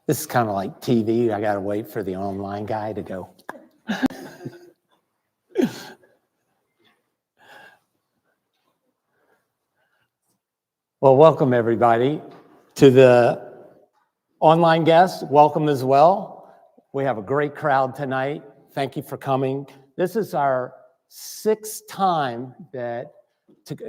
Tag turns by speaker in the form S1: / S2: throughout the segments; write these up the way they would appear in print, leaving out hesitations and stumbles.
S1: This is kind of like TV. I got to wait for the online guy to go. Well, welcome everybody. To the online guests, welcome as well. We have a great crowd tonight. Thank you for coming. This is our 6th time that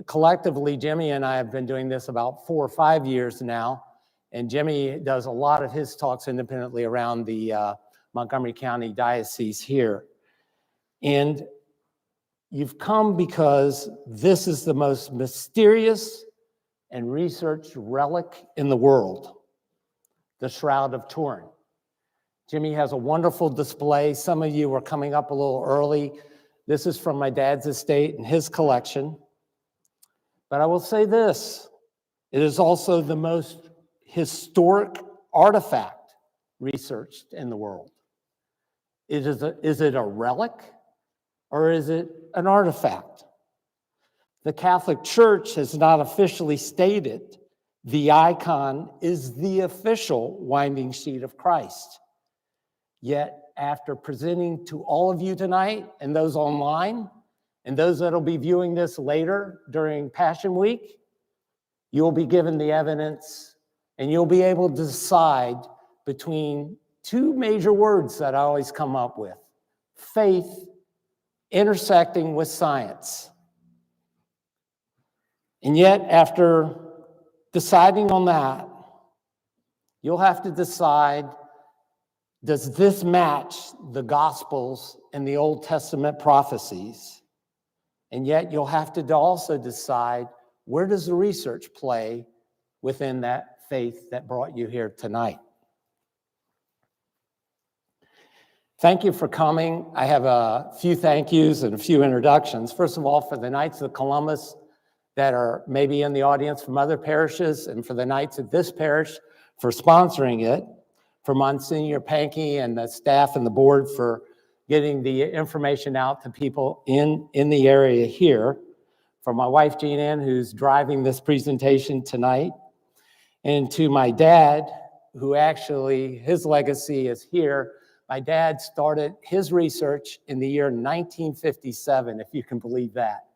S1: collectively, Jimmy and I have been doing this about 4 or 5 years now. And Jimmy does a lot of his talks independently around the Montgomery County Diocese here. And you've come because this is the most mysterious and researched relic in the world, the Shroud of Turin. Jimmy has a wonderful display. Some of you are coming up a little early. This is from my dad's estate and his collection. But I will say this, it is also the most historic artifact researched in the world. Is it a relic or is it an artifact? The Catholic Church has not officially stated the icon is the official winding sheet of Christ. Yet, after presenting to all of you tonight and those online and those that will be viewing this later during Passion Week, you will be given the evidence and you'll be able to decide between 2 major words that I always come up with: faith intersecting with science. And yet, after deciding on that, you'll have to decide, does this match the Gospels and the Old Testament prophecies? And yet, you'll have to also decide, where does the research play within that faith that brought you here tonight? Thank you for coming. I have a few thank yous and a few introductions. First of all, for the Knights of Columbus that are maybe in the audience from other parishes, and for the Knights of this parish for sponsoring it, for Monsignor Pankey and the staff and the board for getting the information out to people in the area here, for my wife Jean Ann, who's driving this presentation tonight, and to my dad, who actually, his legacy is here. My dad started his research in the year 1957, if you can believe that.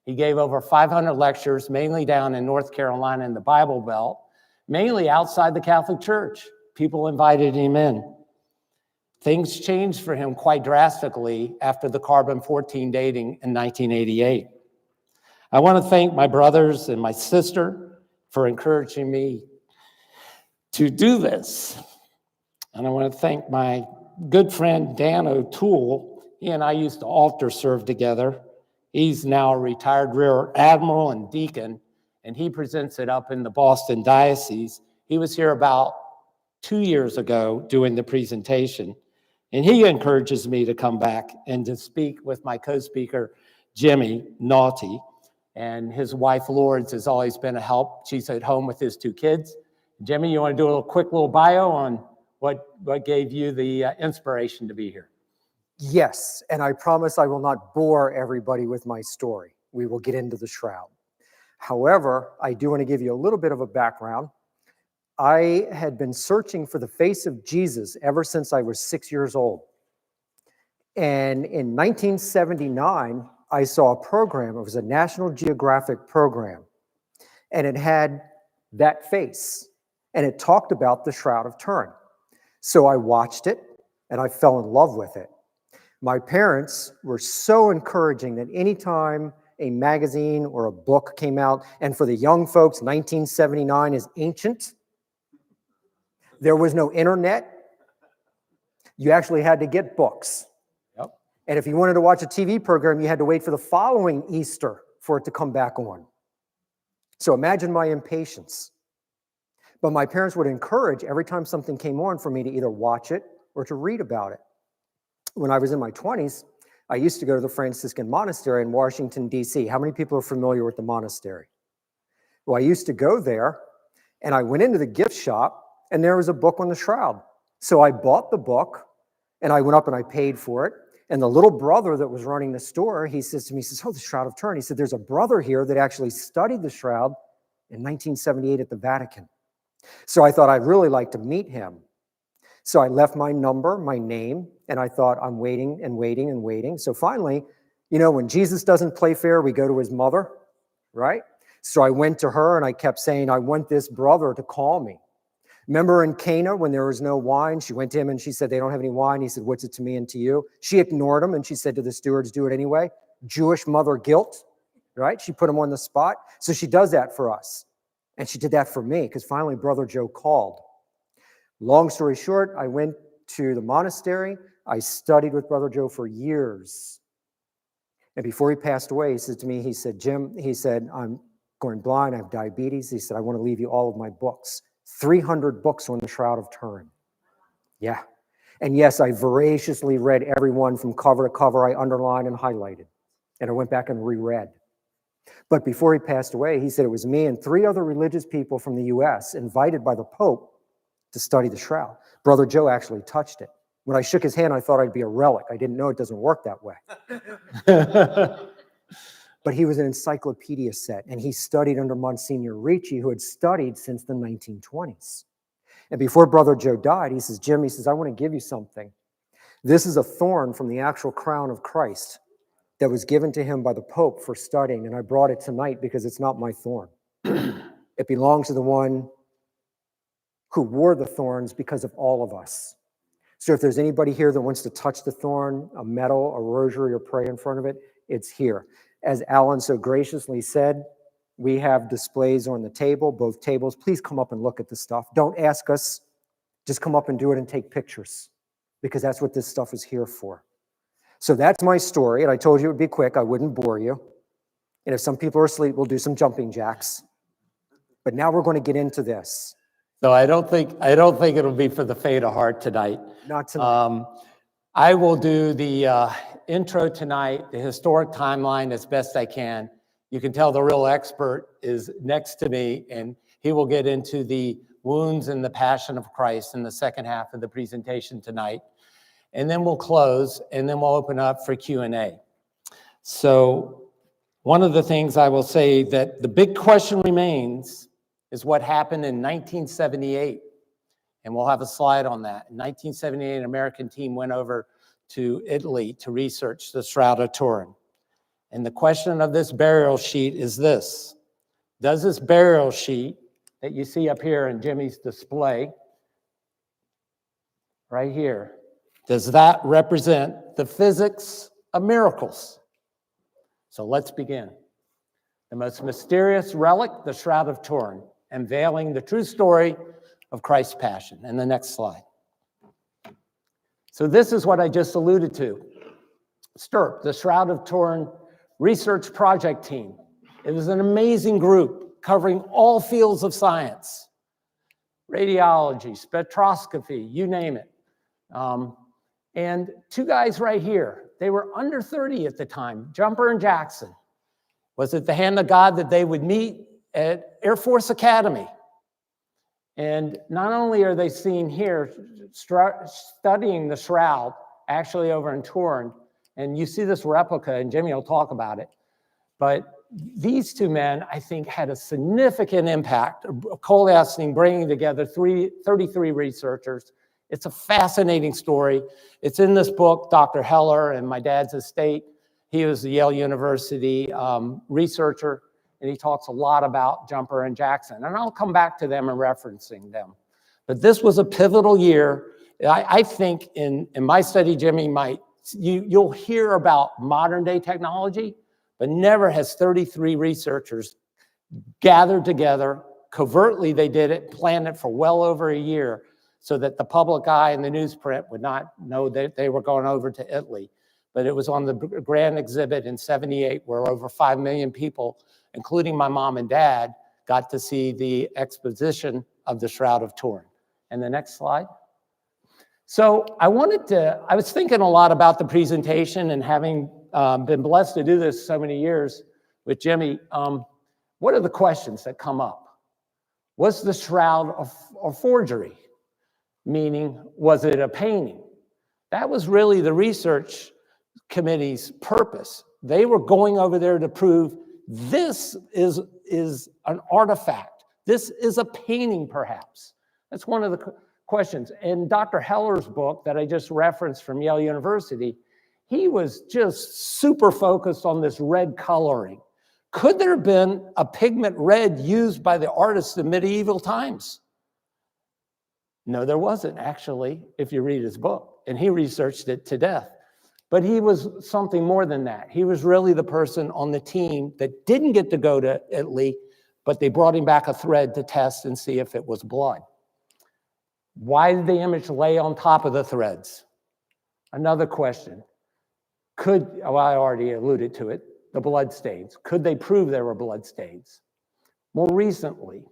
S1: He gave over 500 lectures, mainly down in North Carolina in the Bible Belt, mainly outside the Catholic Church. People invited him in. Things changed for him quite drastically after the carbon-14 dating in 1988. I want to thank my brothers and my sister for encouraging me to do this. And I want to thank my good friend Dan O'Toole. He and I used to altar serve together. He's now a retired rear admiral and deacon, and he presents it up in the Boston Diocese. He was here about 2 years ago doing the presentation, and he encourages me to come back and to speak with my co-speaker, Jimmy Naughty, and his wife, Lourdes, has always been a help. She's at home with his 2 kids. Jimmy, you want to do a quick little bio on what gave you the inspiration to be here?
S2: Yes, and I promise I will not bore everybody with my story. We will get into the Shroud. However, I do want to give you a little bit of a background. I had been searching for the face of Jesus ever since I was 6 years old. And in 1979, I saw a program. It was a National Geographic program. And it had that face. And it talked about the Shroud of Turin. So I watched it, and I fell in love with it. My parents were so encouraging that anytime a magazine or a book came out, and for the young folks, 1979 is ancient. There was no internet. You actually had to get books.
S1: Yep.
S2: And if you wanted to watch a TV program, you had to wait for the following Easter for it to come back on. So imagine my impatience. But my parents would encourage every time something came on for me to either watch it or to read about it. When I was in my 20s, I used to go to the Franciscan monastery in Washington, D.C. How many people are familiar with the monastery? Well, I used to go there, and I went into the gift shop, and there was a book on the Shroud. So I bought the book, and I went up and I paid for it. And the little brother that was running the store, he says to me, he says, "Oh, the Shroud of Turin." He said, "There's a brother here that actually studied the Shroud in 1978 at the Vatican." So I thought I'd really like to meet him. So I left my number, my name, and I thought, I'm waiting and waiting and waiting. So finally, when Jesus doesn't play fair, we go to his mother, right? So I went to her and I kept saying, I want this brother to call me. Remember in Cana when there was no wine? She went to him and she said, they don't have any wine. He said, what's it to me and to you? She ignored him and she said to the stewards, do it anyway. Jewish mother guilt, right? She put him on the spot. So she does that for us. And she did that for me because finally Brother Joe called. Long story short, I went to the monastery. I studied with Brother Joe for years. And before he passed away, he said to me, he said, Jim, he said, I'm going blind. I have diabetes. He said, I want to leave you all of my books. 300 books on the Shroud of Turin. Yeah. And yes, I voraciously read every one from cover to cover. I underlined and highlighted. And I went back and reread. But before he passed away, he said it was me and 3 other religious people from the U.S. invited by the Pope to study the Shroud. Brother Joe actually touched it. When I shook his hand, I thought I'd be a relic. I didn't know it doesn't work that way. But he was an encyclopedia set, and he studied under Monsignor Ricci, who had studied since the 1920s. And before Brother Joe died, he says, Jim, he says, I want to give you something. This is a thorn from the actual crown of Christ that was given to him by the Pope for studying, and I brought it tonight because it's not my thorn. It belongs to the one who wore the thorns because of all of us. So if there's anybody here that wants to touch the thorn, a medal, a rosary, or pray in front of it, it's here. As Alan so graciously said, we have displays on the table, both tables. Please come up and look at the stuff. Don't ask us. Just come up and do it and take pictures because that's what this stuff is here for. So that's my story. And I told you it would be quick. I wouldn't bore you. And if some people are asleep, we'll do some jumping jacks. But now we're going to get into this.
S1: So I don't think it'll be for the faint of heart tonight.
S2: Not tonight.
S1: I will do the intro tonight, the historic timeline as best I can. You can tell the real expert is next to me, and he will get into the wounds and the passion of Christ in the second half of the presentation tonight. And then we'll close, and then we'll open up for Q&A. So one of the things I will say that the big question remains is what happened in 1978. And we'll have a slide on that. In 1978, an American team went over to Italy to research the Shroud of Turin. And the question of this burial sheet is this. Does this burial sheet that you see up here in Jimmy's display, right here, does that represent the physics of miracles? So let's begin. The most mysterious relic, the Shroud of Turin, unveiling the true story of Christ's passion. And the next slide. So this is what I just alluded to. STIRP, the Shroud of Turin Research Project Team. It was an amazing group covering all fields of science, radiology, spectroscopy, you name it. And 2 guys right here, they were under 30 at the time, Jumper and Jackson. Was it the hand of God that they would meet at Air Force Academy? And not only are they seen here studying the Shroud, actually over in Turin, and you see this replica, and Jimmy will talk about it, but these 2 men, I think, had a significant impact, coalescing, bringing together 33 researchers. It's a fascinating story. It's in this book, Dr. Heller and My Dad's Estate. He was a Yale University researcher, and he talks a lot about Jumper and Jackson. And I'll come back to them and referencing them. But this was a pivotal year. I think in my study, Jimmy, you'll hear about modern day technology, but never has 33 researchers gathered together. Covertly, they did it, planned it for well over a year so that the public eye and the newsprint would not know that they were going over to Italy. But it was on the grand exhibit in '78 where over 5 million people, including my mom and dad, got to see the exposition of the Shroud of Turin. And the next slide. So I was thinking a lot about the presentation and having been blessed to do this so many years with Jimmy, what are the questions that come up? Was the Shroud a forgery? Meaning, was it a painting? That was really the research committee's purpose. They were going over there to prove this is an artifact. This is a painting, perhaps. That's one of the questions. In Dr. Heller's book that I just referenced from Yale University, he was just super focused on this red coloring. Could there have been a pigment red used by the artists in medieval times? No, there wasn't, actually, if you read his book. And he researched it to death. But he was something more than that. He was really the person on the team that didn't get to go to Italy, but they brought him back a thread to test and see if it was blood. Why did the image lay on top of the threads? Another question. I already alluded to it, the blood stains. Could they prove there were blood stains? More recently,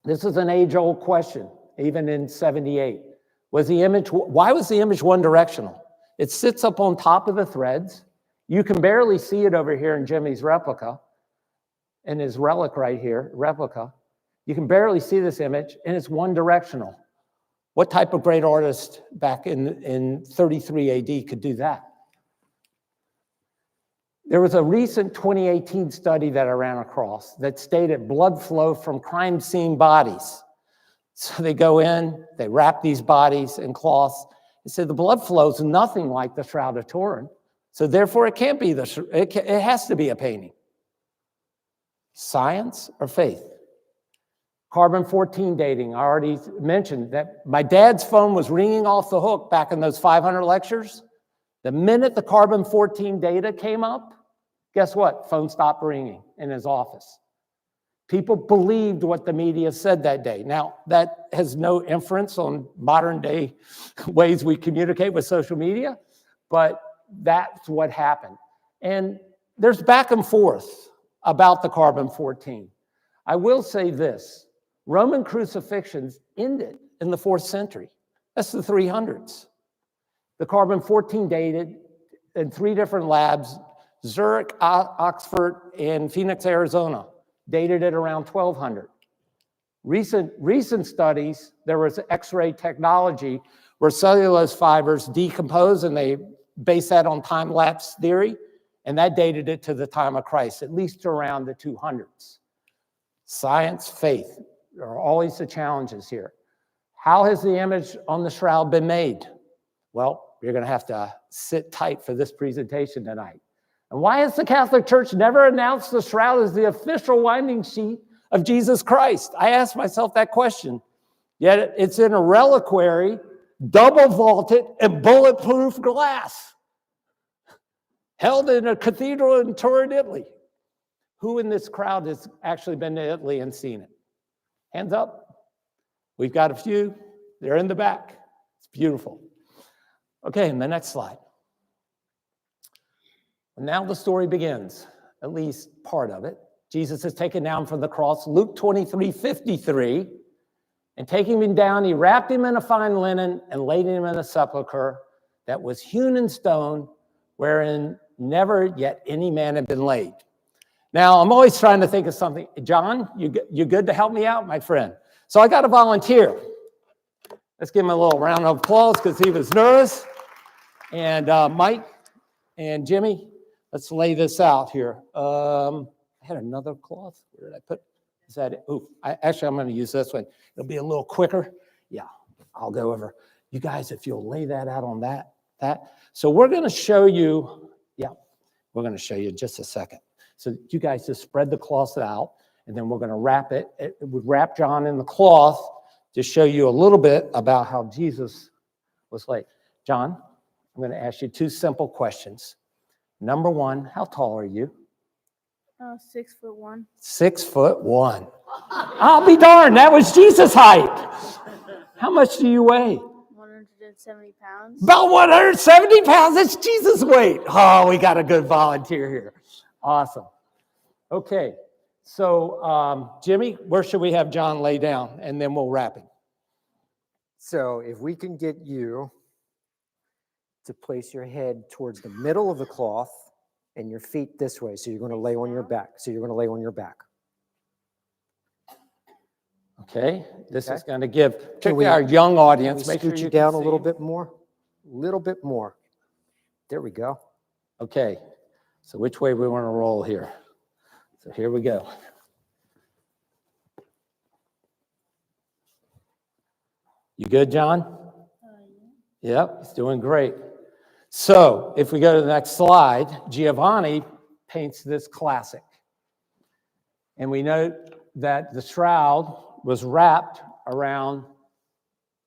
S1: this is an age-old question, even in 78. Why was the image one directional? It sits up on top of the threads. You can barely see it over here in Jimmy's replica, in his relic right here, replica. You can barely see this image, and it's one directional. What type of great artist back in 33 AD could do that? There was a recent 2018 study that I ran across that stated blood flow from crime scene bodies. So they go in, they wrap these bodies in cloths. They said the blood flow is nothing like the Shroud of Turin. So therefore it can't be it has to be a painting. Science or faith? Carbon-14 dating. I already mentioned that my dad's phone was ringing off the hook back in those 500 lectures. The minute the carbon-14 data came up, guess what? Phone stopped ringing in his office. People believed what the media said that day. Now, that has no inference on modern day ways we communicate with social media, but that's what happened. And there's back and forth about the carbon-14. I will say this, Roman crucifixions ended in the 4th century. That's the 300s. The carbon-14 dated in 3 different labs, Zurich, Oxford, and Phoenix, Arizona, dated at around 1200. Recent studies, there was X-ray technology where cellulose fibers decompose, and they base that on time-lapse theory, and that dated it to the time of Christ, at least to around the 200s. Science, faith, there are always the challenges here. How has the image on the shroud been made? Well, you're going to have to sit tight for this presentation tonight. And why has the Catholic Church never announced the shroud as the official winding sheet of Jesus Christ? I asked myself that question. Yet it's in a reliquary, double vaulted and bulletproof glass, held in a cathedral in Turin, Italy. Who in this crowd has actually been to Italy and seen it? Hands up. We've got a few. They're in the back. It's beautiful. Okay, and the next slide. Now the story begins, at least part of it. Jesus is taken down from the cross, Luke 23:53, and taking him down, he wrapped him in a fine linen and laid him in a sepulchre that was hewn in stone, wherein never yet any man had been laid. Now, I'm always trying to think of something. John, you good to help me out, my friend? So I got a volunteer. Let's give him a little round of applause because he was nervous. And Mike and Jimmy, let's lay this out here. I had another cloth. Where did I put? Is that it? Ooh, I'm going to use this one. It'll be a little quicker. Yeah, I'll go over. You guys, if you'll lay that out on that. So we're going to show you. Yeah, we're going to show you in just a second. So you guys just spread the cloth out, and then we're going to wrap it. It would wrap John in the cloth to show you a little bit about how Jesus was laid. John, I'm going to ask you 2 simple questions. Number 1, how tall are you?
S3: 6'1".
S1: 6'1". I'll be darned, that was Jesus' height. How much do you weigh?
S3: 170 pounds.
S1: About 170 pounds, that's Jesus' weight. Oh, we got a good volunteer here. Awesome. Okay, so Jimmy, where should we have John lay down? And then we'll wrap him.
S2: So if we can get you to place your head towards the middle of the cloth and your feet this way. So you're going to lay on your back.
S1: Okay, this is going to give
S2: Can
S1: our young audience,
S2: make sure you down a little bit more. There we go.
S1: Okay, so which way we want to roll here? So here we go. You good, John? Yep, he's doing great. So if we go to the next slide, Giovanni paints this classic. And we note that the shroud was wrapped around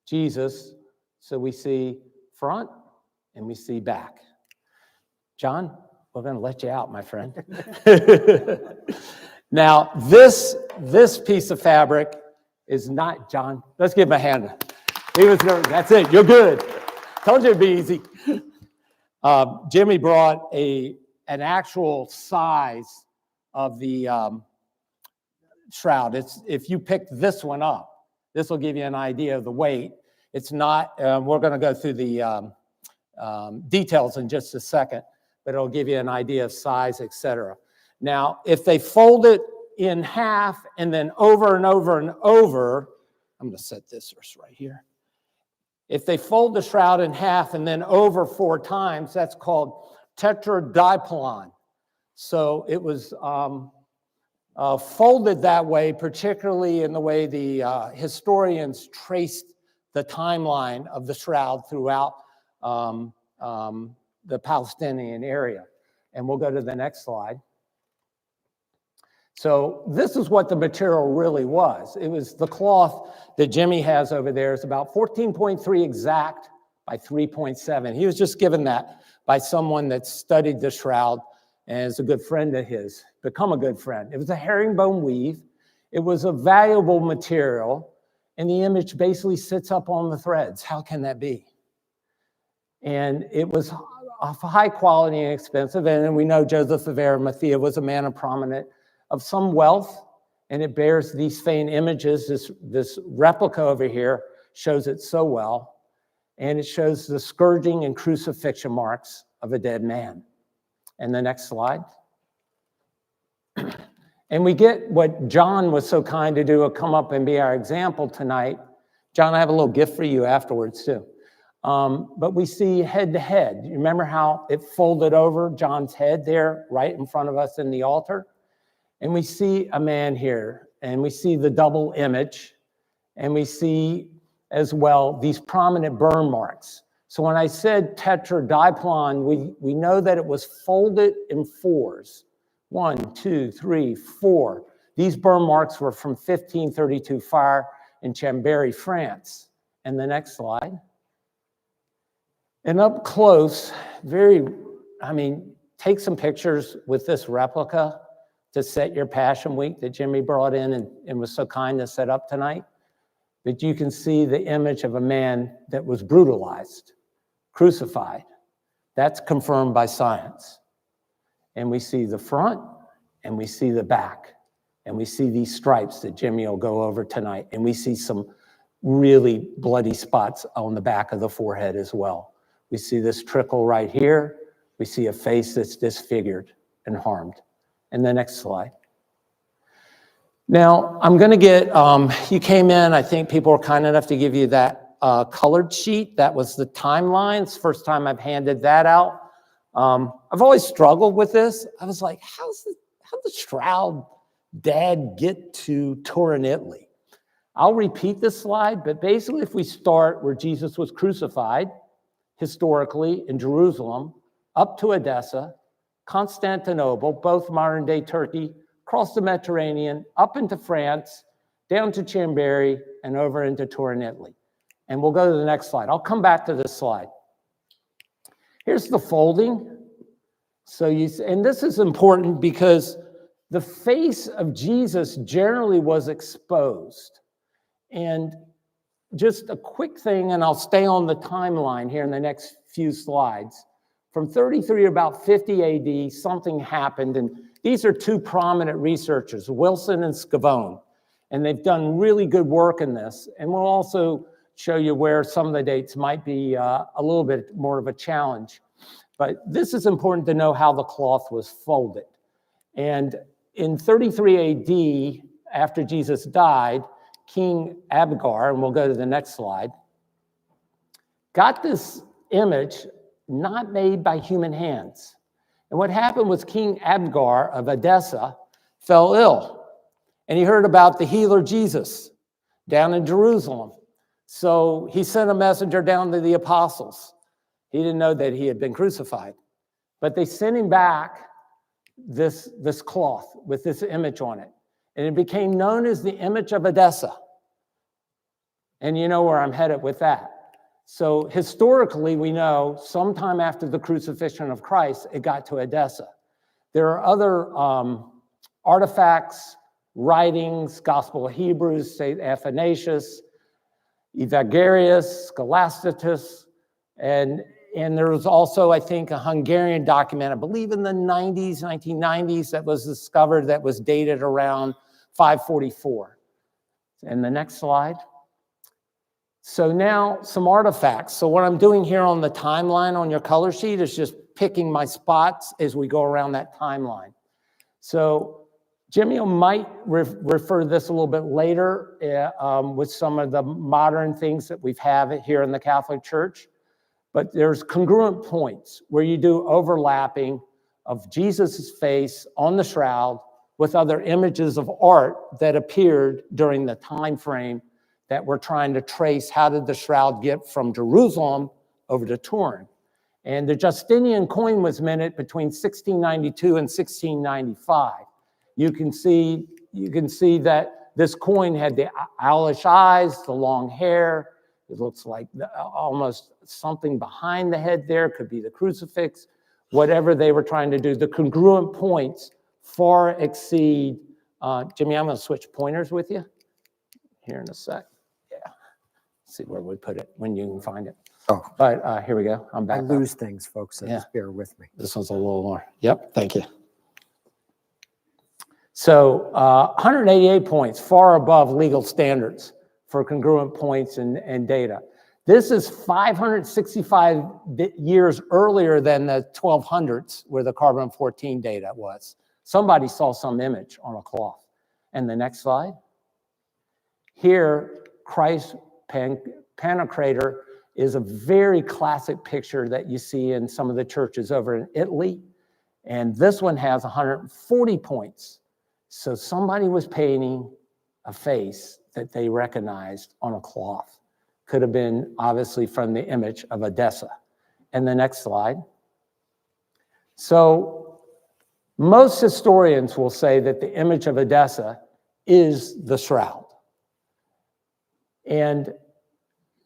S1: Jesus. So we see front and we see back. John, we're going to let you out, my friend. Now, this piece of fabric is not, John, let's give him a hand. He was nervous. That's it. You're good. Told you it'd be easy. Jimmy brought an actual size of the shroud. If you pick this one up, this will give you an idea of the weight. It's not, we're going to go through the details in just a second, but it'll give you an idea of size, etc. Now, if they fold it in half and then over and over and over, I'm going to set this right here. If they fold the shroud in half and then over 4 times, that's called tetradiplon. So it was folded that way, particularly in the way the historians traced the timeline of the shroud throughout the Palestinian area. And we'll go to the next slide. So this is what the material really was. It was the cloth that Jimmy has over there is about 14.3 exact by 3.7. He was just given that by someone that studied the shroud and is a good friend of his, become a good friend. It was a herringbone weave. It was a valuable material, and the image basically sits up on the threads. How can that be? And it was of high quality and expensive, and we know Joseph of Arimathea was a man of prominent of some wealth, and it bears these faint images. This replica over here shows it so well, and it shows the scourging and crucifixion marks of a dead man. And the next slide. And we get what John was so kind to do, come up and be our example tonight. John, I have a little gift for you afterwards too. But we see head to head. You remember how it folded over John's head there right in front of us in the altar? And we see a man here, and we see the double image, and we see as well these prominent burn marks. So when I said tetradiplon, we know that it was folded in 4s. 1, 2, 3, 4. These burn marks were from 1532 fire in Chambéry, France. And the next slide. And up close, take some pictures with this replica to set your Passion Week that Jimmy brought in and was so kind to set up tonight. But you can see the image of a man that was brutalized, crucified. That's confirmed by science. And we see the front, and we see the back, and we see these stripes that Jimmy will go over tonight, and we see some really bloody spots on the back of the forehead as well. We see this trickle right here. We see a face that's disfigured and harmed. And the next slide. Now, I'm going to get, you came in, I think people were kind enough to give you that colored sheet. That was the timelines. First time I've handed that out. I've always struggled with this. I was like, how'd the Shroud dad get to Turin, Italy? I'll repeat this slide, but basically if we start where Jesus was crucified, historically in Jerusalem, up to Edessa, Constantinople, both modern-day Turkey, across the Mediterranean, up into France, down to Chambéry, and over into Turin, Italy. And we'll go to the next slide. I'll come back to this slide. Here's the folding. So and this is important because the face of Jesus generally was exposed. And just a quick thing, and I'll stay on the timeline here in the next few slides. From 33 to about 50 AD, something happened, and these are 2 prominent researchers, Wilson and Scavone, and they've done really good work in this. And we'll also show you where some of the dates might be a little bit more of a challenge. But this is important to know how the cloth was folded. And in 33 AD, after Jesus died, King Abgar, and we'll go to the next slide, got this image not made by human hands. And what happened was King Abgar of Edessa fell ill, and he heard about the healer Jesus down in Jerusalem. So he sent a messenger down to the apostles. He didn't know that he had been crucified. But they sent him back this cloth with this image on it. And it became known as the image of Edessa. And you know where I'm headed with that. So historically, we know sometime after the crucifixion of Christ, it got to Edessa. There are other artifacts, writings, Gospel of Hebrews, St. Athanasius, Evagrius, Scholastius, and there was also, I think, a Hungarian document, I believe in the 1990s, that was discovered that was dated around 544. And the next slide. So now some artifacts. So what I'm doing here on the timeline on your color sheet is just picking my spots as we go around that timeline. So Jimmy might refer to this a little bit later with some of the modern things that we've have here in the Catholic Church. But there's congruent points where you do overlapping of Jesus's face on the shroud with other images of art that appeared during the time frame that we're trying to trace. How did the shroud get from Jerusalem over to Turin? And the Justinian coin was minted between 1692 and 1695. You can see that this coin had the owlish eyes, the long hair. It looks like almost something behind the head there, could be the crucifix, whatever they were trying to do. The congruent points far exceed, Jimmy, I'm gonna switch pointers with you here in a sec. Yeah, see where we put it when you can find it.
S2: Oh,
S1: But here we go, I'm back
S2: I
S1: up.
S2: lose things, folks, so
S1: Yeah.
S2: just bear with me.
S1: This one's a little more. Yep, thank you. So 188 points, far above legal standards for congruent points and data. This is 565 years earlier than the 1200s where the carbon-14 data was. Somebody saw some image on a cloth. And the next slide. Here, Christ Pantocrator is a very classic picture that you see in some of the churches over in Italy. And this one has 140 points. So somebody was painting a face that they recognized on a cloth. Could have been obviously from the image of Edessa. And the next slide. So most historians will say that the image of Edessa is the shroud. And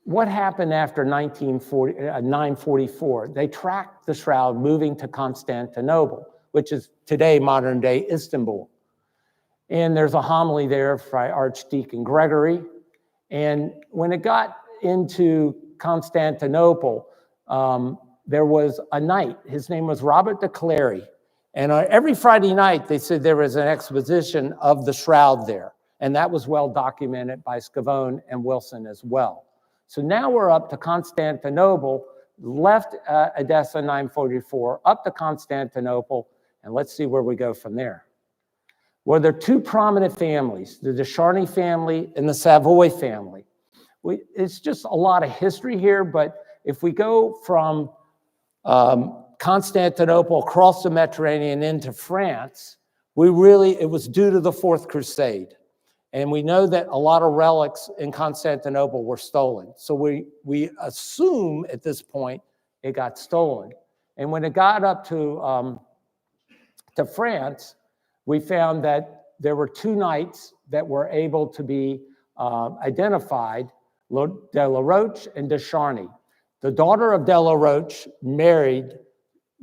S1: what happened after 944? They tracked the shroud moving to Constantinople, which is today modern day Istanbul. And there's a homily there by Archdeacon Gregory. And when it got into Constantinople, there was a knight. His name was Robert de Clary. And every Friday night, they said there was an exposition of the shroud there. And that was well documented by Scavone and Wilson as well. So now we're up to Constantinople, left Edessa 944, up to Constantinople, and let's see where we go from there. Well, there are two prominent families, the Descharny family and the Savoy family. It's just a lot of history here, but if we go from Constantinople across the Mediterranean into France, it was due to the Fourth Crusade. And we know that a lot of relics in Constantinople were stolen. So we assume at this point it got stolen. And when it got up to France, we found that there were two knights that were able to be identified, De la Roche and de Charny. The daughter of De la Roche married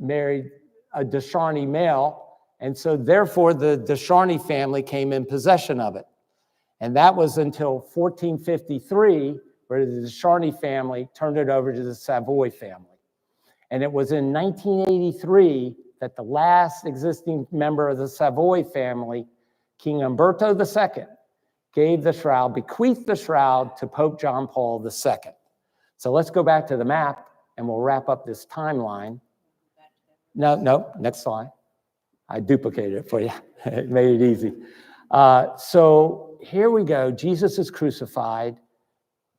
S1: a de Charny male, and so therefore the de Charny family came in possession of it. And that was until 1453, where the de Charny family turned it over to the Savoy family. And it was in 1983 that the last existing member of the Savoy family, King Umberto II, bequeathed the shroud to Pope John Paul II. So let's go back to the map and we'll wrap up this timeline. No, next slide. I duplicated it for you. It made it easy. So here we go. Jesus is crucified.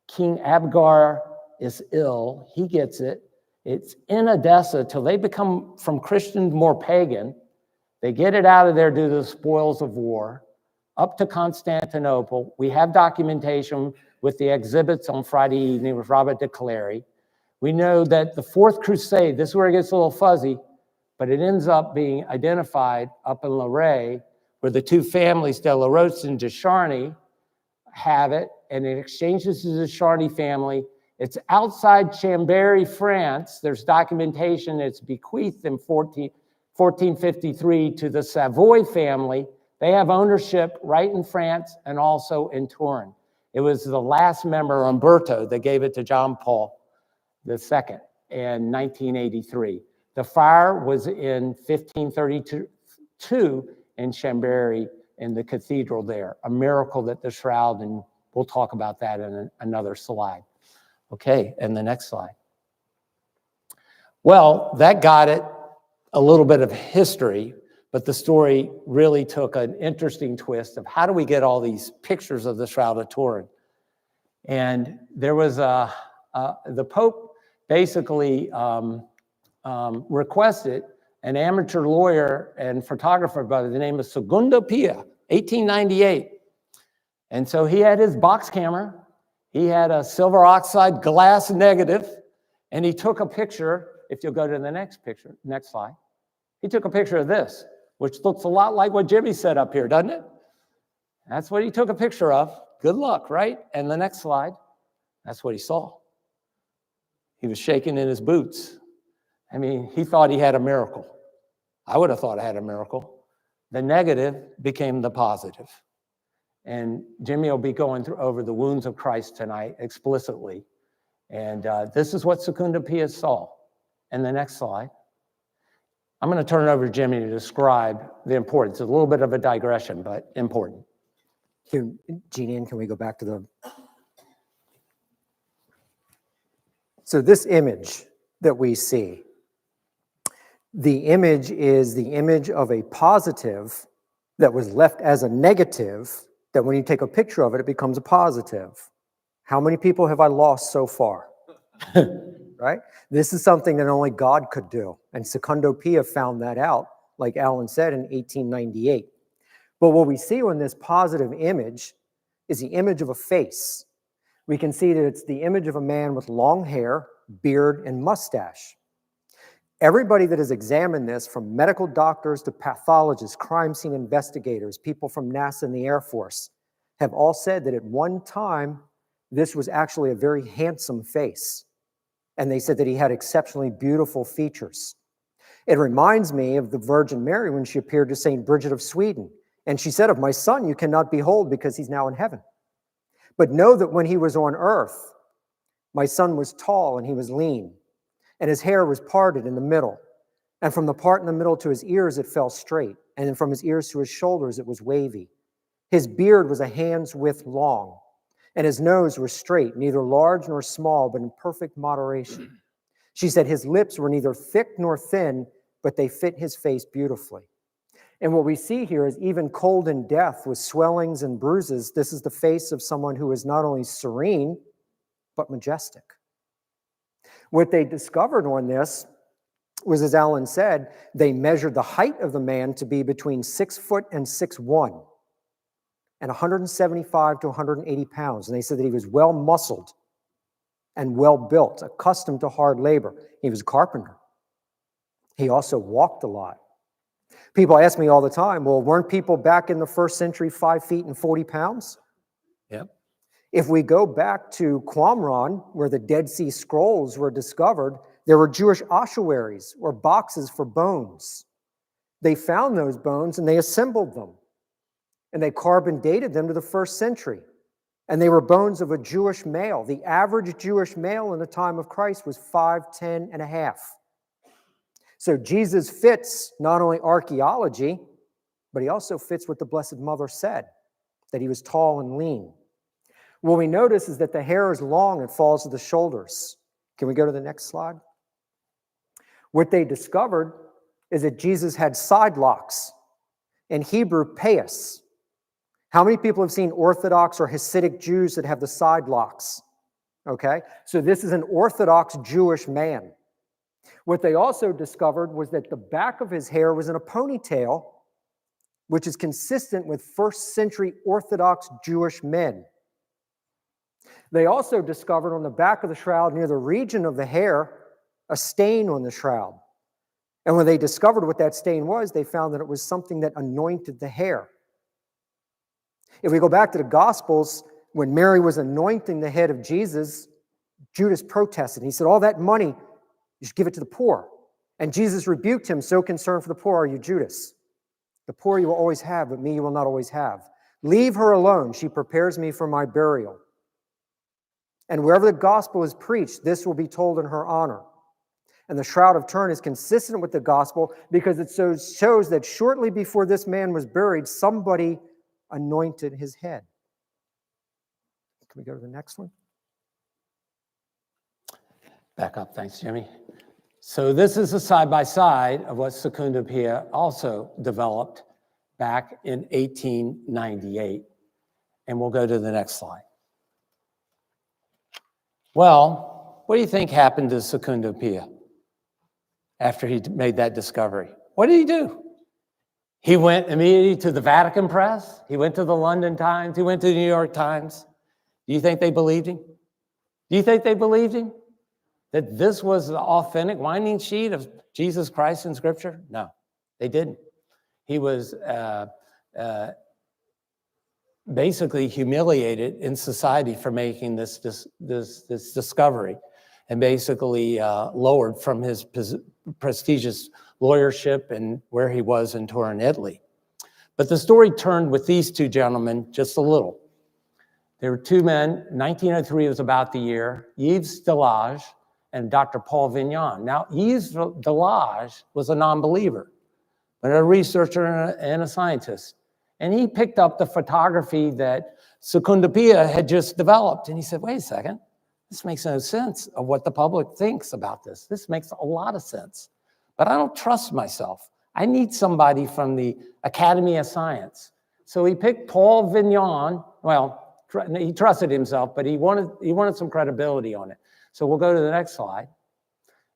S1: King Abgar is ill. He gets it. It's in Edessa till they become from Christian more pagan. They get it out of there due to the spoils of war. Up to Constantinople. We have documentation with the exhibits on Friday evening with Robert de Clary. We know that the Fourth Crusade, this is where it gets a little fuzzy, but it ends up being identified up in Lorraine, where the two families, de la Roche and de Charny, have it, and it exchanges to the Charny family. It's outside Chambéry, France. There's documentation it's bequeathed in 1453 to the Savoy family. They have ownership right in France and also in Turin. It was the last member, Umberto, that gave it to John Paul II in 1983. The fire was in 1532 in Chambéry in the cathedral there, a miracle that the Shroud, and we'll talk about that in another slide. Okay, and the next slide. Well, that got it a little bit of history, but the story really took an interesting twist of how do we get all these pictures of the Shroud of Turin? And there was the Pope basically requested an amateur lawyer and photographer by the name of Segundo Pia, 1898. And so he had his box camera, he had a silver oxide glass negative, and he took a picture. If you'll go to the next picture, next slide. He took a picture of this, which looks a lot like what Jimmy said up here, doesn't it? That's what he took a picture of. Good luck, right? And the next slide, that's what he saw. He was shaking in his boots. I mean, he thought he had a miracle. I would have thought I had a miracle. The negative became the positive. And Jimmy will be going over the wounds of Christ tonight explicitly. And this is what Secunda Pia saw. And the next slide. I'm going to turn it over to Jimmy to describe the importance. It's a little bit of a digression, but important.
S2: Jeannie, can we go back to the... So this image that we see, the image is the image of a positive that was left as a negative, that when you take a picture of it, it becomes a positive. How many people have I lost so far? Right? This is something that only God could do. And Secundo Pia found that out, like Alan said, in 1898. But what we see in this positive image is the image of a face. We can see that it's the image of a man with long hair, beard, and mustache. Everybody that has examined this, from medical doctors to pathologists, crime scene investigators, people from NASA and the Air Force, have all said that at one time, this was actually a very handsome face. And they said that he had exceptionally beautiful features. It reminds me of the Virgin Mary when she appeared to Saint Bridget of Sweden. And she said of my son, you cannot behold because he's now in heaven. But know that when he was on earth, my son was tall and he was lean, and his hair was parted in the middle. And from the part in the middle to his ears, it fell straight. And then from his ears to his shoulders, it was wavy. His beard was a hand's width long, and his nose was straight, neither large nor small, but in perfect moderation. She said his lips were neither thick nor thin, but they fit his face beautifully. And what we see here is even cold in death with swellings and bruises, this is the face of someone who is not only serene, but majestic. What they discovered on this was, as Alan said, they measured the height of the man to be between 6 foot and 6'1", and 175 to 180 pounds. And they said that he was well muscled and well built, accustomed to hard labor. He was a carpenter. He also walked a lot. People ask me all the time, well, weren't people back in the first century 5 feet and 40 pounds?
S1: Yep.
S2: If we go back to Qumran, where the Dead Sea Scrolls were discovered, there were Jewish ossuaries, or boxes for bones. They found those bones and they assembled them. And they carbon dated them to the first century. And they were bones of a Jewish male. The average Jewish male in the time of Christ was 5'10" and a half. So Jesus fits not only archaeology, but he also fits what the Blessed Mother said, that he was tall and lean. What we notice is that the hair is long and falls to the shoulders. Can we go to the next slide? What they discovered is that Jesus had side locks. In Hebrew, payas. How many people have seen Orthodox or Hasidic Jews that have the side locks? Okay, so this is an Orthodox Jewish man. What they also discovered was that the back of his hair was in a ponytail, which is consistent with first century Orthodox Jewish men. They also discovered on the back of the shroud, near the region of the hair, a stain on the shroud. And when they discovered what that stain was, they found that it was something that anointed the hair. If we go back to the Gospels, when Mary was anointing the head of Jesus, Judas protested. He said, all that money, you should give it to the poor. And Jesus rebuked him, so concerned for the poor are you, Judas. The poor you will always have, but me you will not always have. Leave her alone. She prepares me for my burial. And wherever the gospel is preached, this will be told in her honor. And the Shroud of Turin is consistent with the gospel because it shows that shortly before this man was buried, somebody anointed his head. Can we go to the next one?
S1: Back up, thanks, Jimmy. So this is a side-by-side of what Secunda Pia also developed back in 1898. And we'll go to the next slide. Well, what do you think happened to Secunda Pia after he made that discovery? What did he do? He went immediately to the Vatican Press. He went to the London Times. He went to the New York Times. Do you think they believed him? Do you think they believed him? That this was the authentic winding sheet of Jesus Christ in Scripture? No, they didn't. He was basically humiliated in society for making this discovery, and basically lowered from his prestigious lawyership and where he was in Turin, Italy. But the story turned with these two gentlemen just a little. There were two men. 1903 was about the year. Yves Delage and Dr. Paul Vignon. Now, Yves Delage was a non-believer, but a researcher and a scientist. And he picked up the photography that Secunda Pia had just developed. And he said, wait a second, this makes no sense of what the public thinks about this. This makes a lot of sense. But I don't trust myself. I need somebody from the Academy of Science. So he picked Paul Vignon. Well, he trusted himself, but he wanted some credibility on it. So we'll go to the next slide.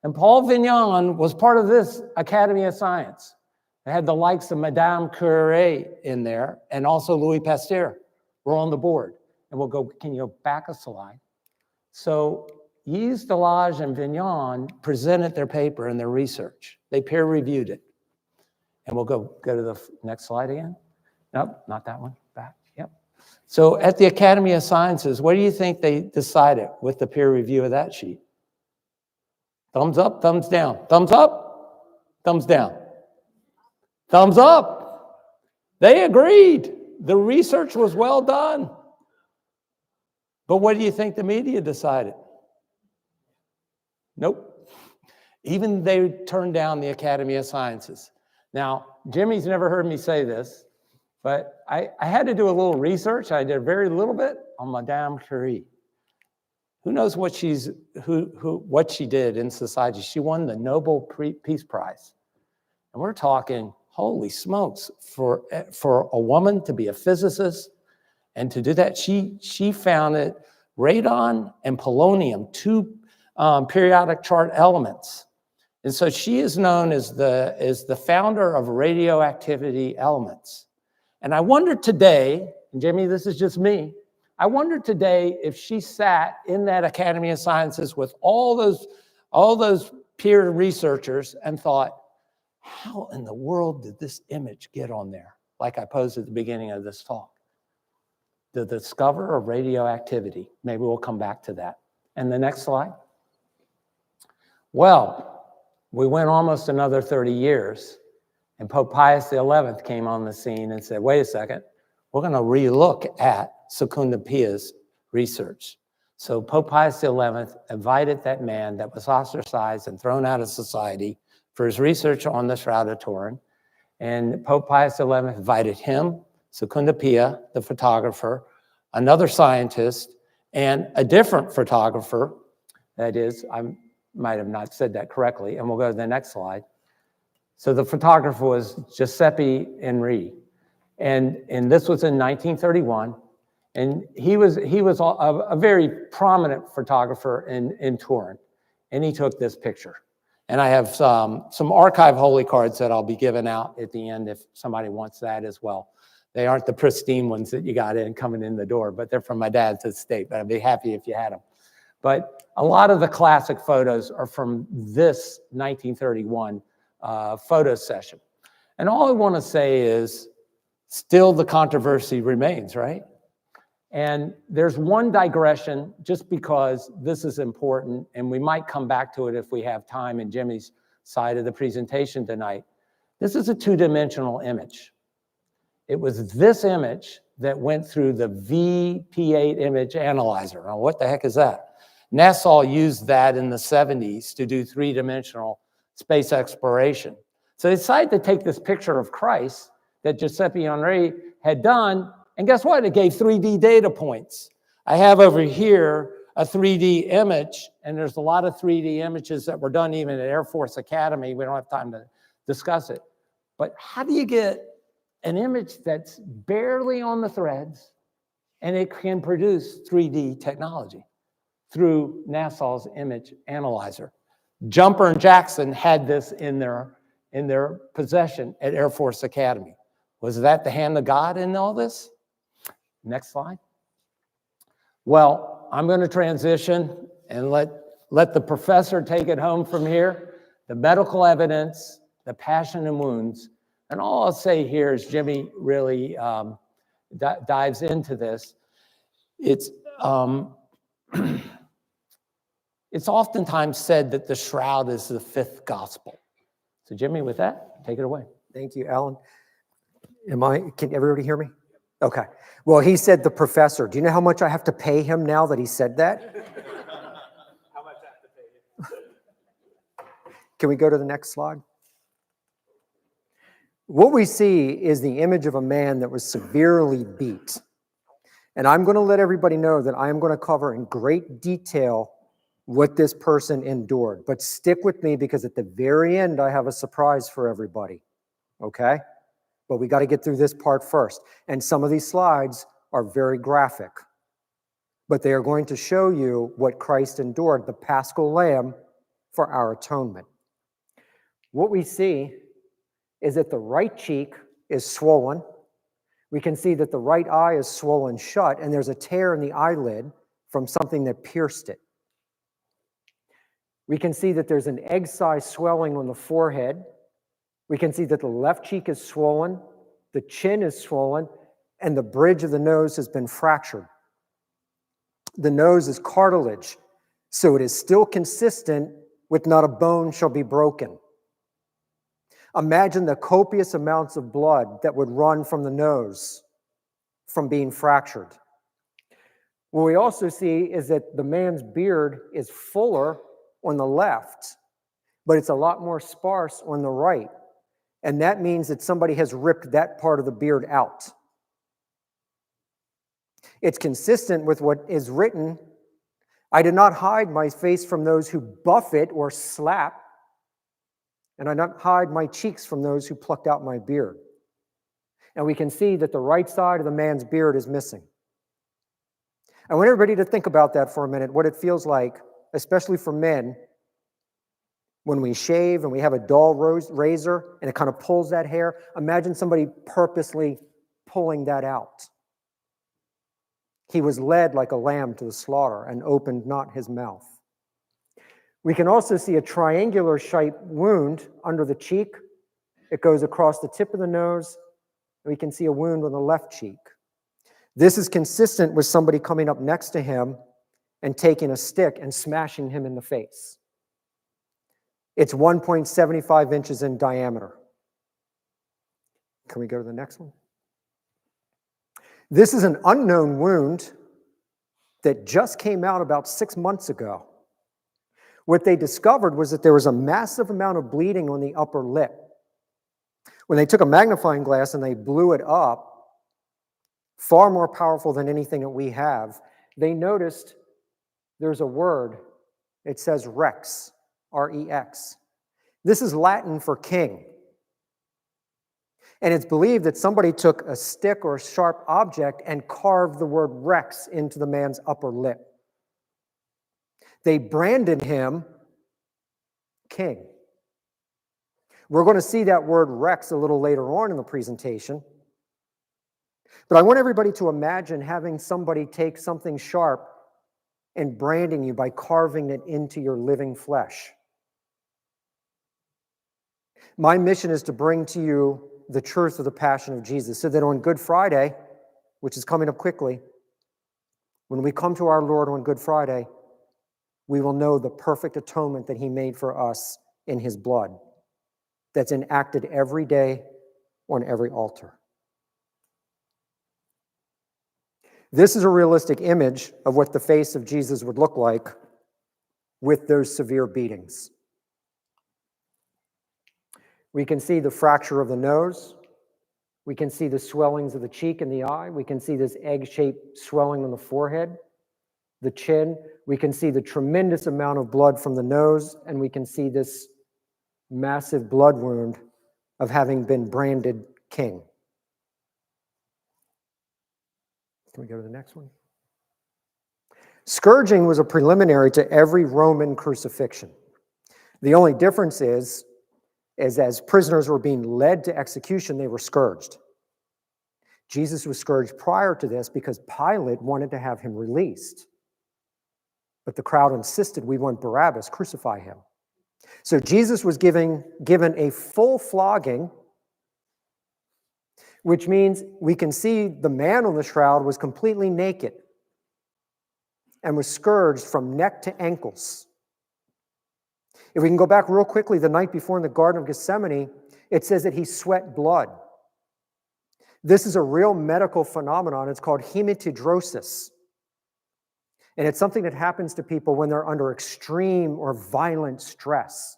S1: And Paul Vignon was part of this Academy of Science. It had the likes of Madame Curie in there, and also Louis Pasteur were on the board. And we'll go, can you go back a slide? So Yves Delage and Vignon presented their paper and their research. They peer-reviewed it. And we'll go to the next slide again. Nope, not that one, back, yep. So at the Academy of Sciences, what do you think they decided with the peer review of that sheet? Thumbs up, thumbs down. Thumbs up, thumbs down. Thumbs up. They agreed. The research was well done. But what do you think the media decided? Nope. Even they turned down the Academy of Sciences. Now, Jimmy's never heard me say this, but I had to do a little research. I did a very little bit on Madame Curie. Who knows what what she did in society? She won the Nobel Peace Prize. And we're talking, holy smokes, for a woman to be a physicist and to do that, she founded radon and polonium, two periodic chart elements. And so she is known as the founder of radioactivity elements. And I wonder today, and Jimmy, this is just me, I wonder today if she sat in that Academy of Sciences with all those peer researchers and thought, how in the world did this image get on there? Like I posed at the beginning of this talk. The discoverer of radioactivity. Maybe we'll come back to that. And the next slide. Well, we went almost another 30 years, and Pope Pius XI came on the scene and said, wait a second, we're going to relook at Secunda Pia's research. So Pope Pius XI invited that man that was ostracized and thrown out of society for his research on the Shroud of Turin. And Pope Pius XI invited him, Secunda Pia, the photographer, another scientist, and a different photographer. That is, I might have not said that correctly, and we'll go to the next slide. So the photographer was Giuseppe Enri, and this was in 1931, and he was a very prominent photographer in Turin, and he took this picture. And I have some archive holy cards that I'll be giving out at the end if somebody wants that as well. They aren't the pristine ones that you got in coming in the door, but they're from my dad's estate, but I'd be happy if you had them. But a lot of the classic photos are from this 1931 photo session. And all I want to say is still the controversy remains, right? And there's one digression, just because this is important, and we might come back to it if we have time in Jimmy's side of the presentation tonight. This is a two-dimensional image. It was this image that went through the VP8 image analyzer. Now, what the heck is that? NASA used that in the 70s to do three-dimensional space exploration. So they decided to take this picture of Christ that Giuseppe Henry had done, and guess what? It gave 3D data points. I have over here a 3D image, and there's a lot of 3D images that were done even at Air Force Academy. We don't have time to discuss it. But how do you get an image that's barely on the threads, and it can produce 3D technology through NASA's image analyzer? Jumper and Jackson had this in their possession at Air Force Academy. Was that the hand of God in all this? Next slide. Well, I'm going to transition and let the professor take it home from here. The medical evidence, the passion and wounds. And all I'll say here is Jimmy really dives into this. It's oftentimes said that the shroud is the fifth gospel. So Jimmy, with that, take it away.
S2: Thank you, Alan. Can everybody hear me? Okay. Well, he said the professor. Do you know how much I have to pay him now that he said that?
S4: How much I have to pay you?
S2: Can we go to the next slide? What we see is the image of a man that was severely beat. And I'm going to let everybody know that I am going to cover in great detail what this person endured. But stick with me, because at the very end, I have a surprise for everybody. Okay? But we got to get through this part first. And some of these slides are very graphic. But they are going to show you what Christ endured, the Paschal Lamb, for our atonement. What we see is that the right cheek is swollen. We can see that the right eye is swollen shut, and there's a tear in the eyelid from something that pierced it. We can see that there's an egg-sized swelling on the forehead. We can see that the left cheek is swollen, the chin is swollen, and the bridge of the nose has been fractured. The nose is cartilage, so it is still consistent with not a bone shall be broken. Imagine the copious amounts of blood that would run from the nose from being fractured. What we also see is that the man's beard is fuller on the left, but it's a lot more sparse on the right. And that means that somebody has ripped that part of the beard out. It's consistent with what is written, I did not hide my face from those who buffet or slap, and I did not hide my cheeks from those who plucked out my beard. And we can see that the right side of the man's beard is missing. I want everybody to think about that for a minute, what it feels like, especially for men, when we shave and we have a dull razor and it kind of pulls that hair. Imagine somebody purposely pulling that out. He was led like a lamb to the slaughter and opened not his mouth. We can also see a triangular shaped wound under the cheek. It goes across the tip of the nose. We can see a wound on the left cheek. This is consistent with somebody coming up next to him and taking a stick and smashing him in the face. It's 1.75 inches in diameter. Can we go to the next one? This is an unknown wound that just came out about 6 months ago. What they discovered was that there was a massive amount of bleeding on the upper lip. When they took a magnifying glass and they blew it up, far more powerful than anything that we have, they noticed there's a word. It says rex, R-E-X. This is Latin for king. And it's believed that somebody took a stick or a sharp object and carved the word rex into the man's upper lip. They branded him king. We're going to see that word rex a little later on in the presentation. But I want everybody to imagine having somebody take something sharp and branding you by carving it into your living flesh. My mission is to bring to you the truth of the passion of Jesus, so that on Good Friday, which is coming up quickly, when we come to our Lord on Good Friday, we will know the perfect atonement that he made for us in his blood, that's enacted every day on every altar. This is a realistic image of what the face of Jesus would look like with those severe beatings. We can see the fracture of the nose. We can see the swellings of the cheek and the eye. We can see this egg-shaped swelling on the forehead, the chin. We can see the tremendous amount of blood from the nose, and we can see this massive blood wound of having been branded king. Can we go to the next one? Scourging was a preliminary to every Roman crucifixion. The only difference is as prisoners were being led to execution, they were scourged. Jesus was scourged prior to this because Pilate wanted to have him released. But the crowd insisted, we want Barabbas, crucify him. So Jesus was given a full flogging, which means we can see the man on the shroud was completely naked and was scourged from neck to ankles. If we can go back real quickly, the night before in the Garden of Gethsemane, it says that he sweat blood. This is a real medical phenomenon. It's called hematidrosis. And it's something that happens to people when they're under extreme or violent stress.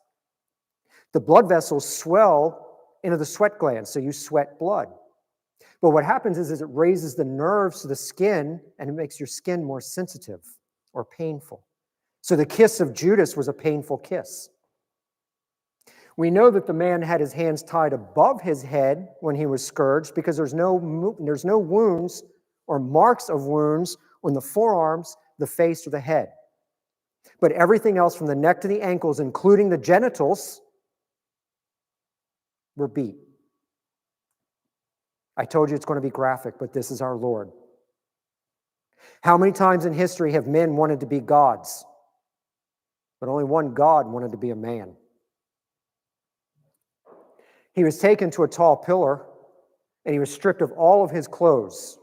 S2: The blood vessels swell into the sweat glands, so you sweat blood. But what happens is it raises the nerves to the skin, and it makes your skin more sensitive or painful. So the kiss of Judas was a painful kiss. We know that the man had his hands tied above his head when he was scourged because there's no wounds or marks of wounds on the forearms, the face, or the head. But everything else from the neck to the ankles, including the genitals, were beat. I told you it's going to be graphic, but this is our Lord. How many times in history have men wanted to be gods? But only one God wanted to be a man. He was taken to a tall pillar, and he was stripped of all of his clothes.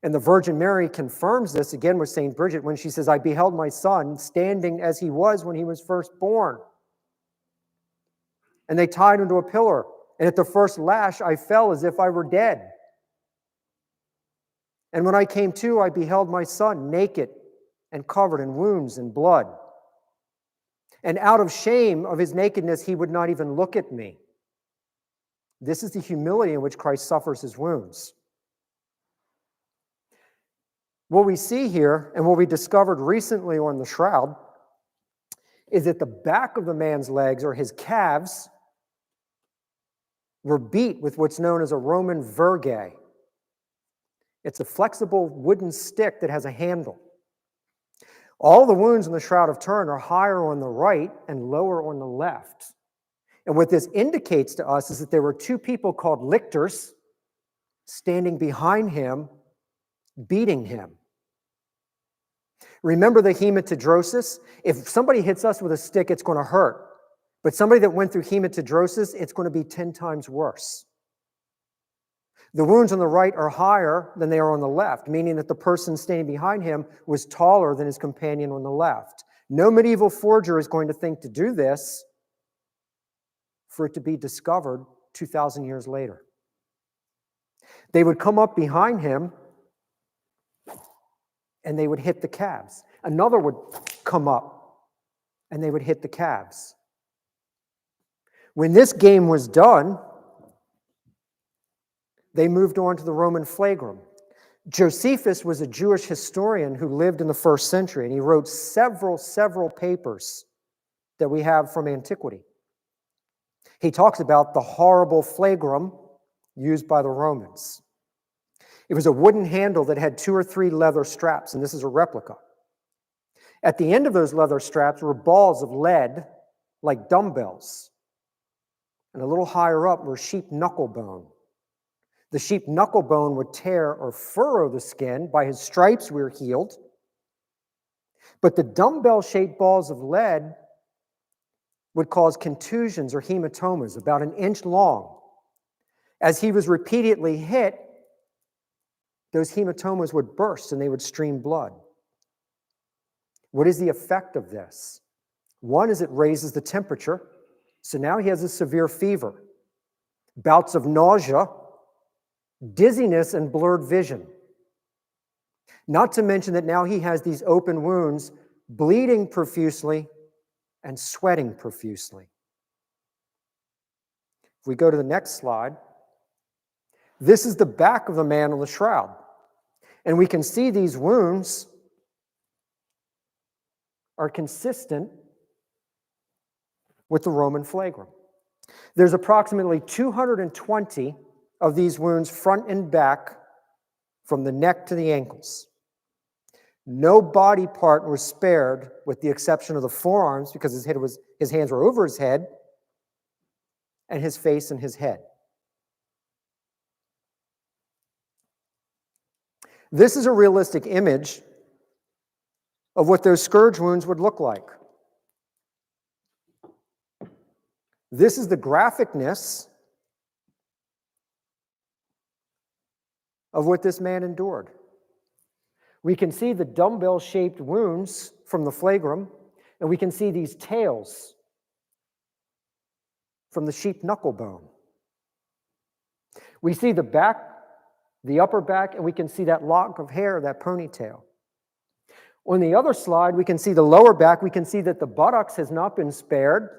S2: And the Virgin Mary confirms this again with St. Bridget when she says, I beheld my son standing as he was when he was first born. And they tied him to a pillar. And at the first lash, I fell as if I were dead. And when I came to, I beheld my son naked and covered in wounds and blood. And out of shame of his nakedness, he would not even look at me. This is the humility in which Christ suffers his wounds. What we see here, and what we discovered recently on the shroud, is that the back of the man's legs, or his calves, were beat with what's known as a Roman virgate. It's a flexible wooden stick that has a handle. All the wounds in the Shroud of Turin are higher on the right and lower on the left. And what this indicates to us is that there were two people called lictors standing behind him, beating him. Remember the hematidrosis? If somebody hits us with a stick, it's going to hurt. But somebody that went through hematidrosis, it's going to be 10 times worse. The wounds on the right are higher than they are on the left, meaning that the person standing behind him was taller than his companion on the left. No medieval forger is going to think to do this for it to be discovered 2,000 years later. They would come up behind him and they would hit the calves. Another would come up and they would hit the calves. When this game was done, they moved on to the Roman flagrum. Josephus was a Jewish historian who lived in the first century, and he wrote several papers that we have from antiquity. He talks about the horrible flagrum used by the Romans. It was a wooden handle that had 2 or 3 leather straps, and this is a replica. At the end of those leather straps were balls of lead, like dumbbells, and a little higher up were sheep knuckle bone. The sheep knuckle bone would tear or furrow the skin. By his stripes we're healed. But the dumbbell-shaped balls of lead would cause contusions or hematomas about 1 inch long. As he was repeatedly hit, those hematomas would burst and they would stream blood. What is the effect of this? One is it raises the temperature. So now he has a severe fever, bouts of nausea, dizziness, and blurred vision. Not to mention that now he has these open wounds, bleeding profusely and sweating profusely. If we go to the next slide, this is the back of the man on the shroud. And we can see these wounds are consistent with the Roman flagrum. There's approximately 220 of these wounds front and back from the neck to the ankles. No body part was spared with the exception of the forearms because his hands were over his head, and his face and his head. This is a realistic image of what those scourge wounds would look like. This is the graphicness of what this man endured. We can see the dumbbell-shaped wounds from the flagrum, and we can see these tails from the sheep knuckle bone. We see the back, the upper back, and we can see that lock of hair, that ponytail. On the other slide, we can see the lower back. We can see that the buttocks has not been spared,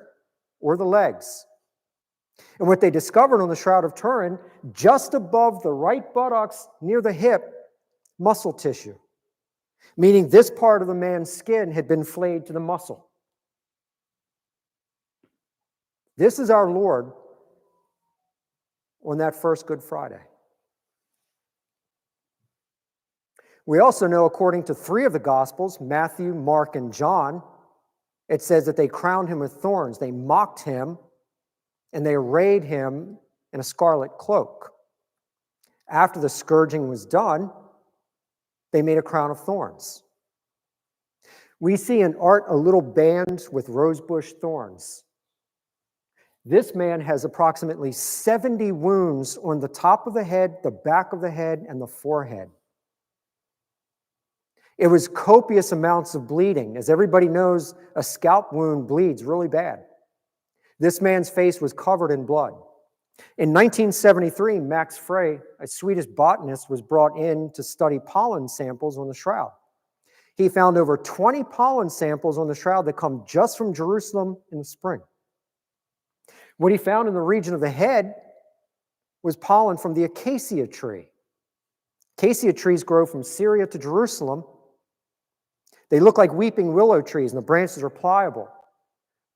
S2: or the legs. And what they discovered on the Shroud of Turin, just above the right buttocks near the hip, muscle tissue, meaning this part of the man's skin had been flayed to the muscle. This is our Lord on that first Good Friday. We also know, according to 3 of the Gospels, Matthew, Mark, and John, it says that they crowned him with thorns, they mocked him, and they arrayed him in a scarlet cloak. After the scourging was done, they made a crown of thorns. We see in art a little band with rosebush thorns. This man has approximately 70 wounds on the top of the head, the back of the head, and the forehead. It was copious amounts of bleeding. As everybody knows, a scalp wound bleeds really bad. This man's face was covered in blood. In 1973, Max Frey, a Swedish botanist, was brought in to study pollen samples on the Shroud. He found over 20 pollen samples on the Shroud that come just from Jerusalem in the spring. What he found in the region of the head was pollen from the acacia tree. Acacia trees grow from Syria to Jerusalem. They look like weeping willow trees, and the branches are pliable.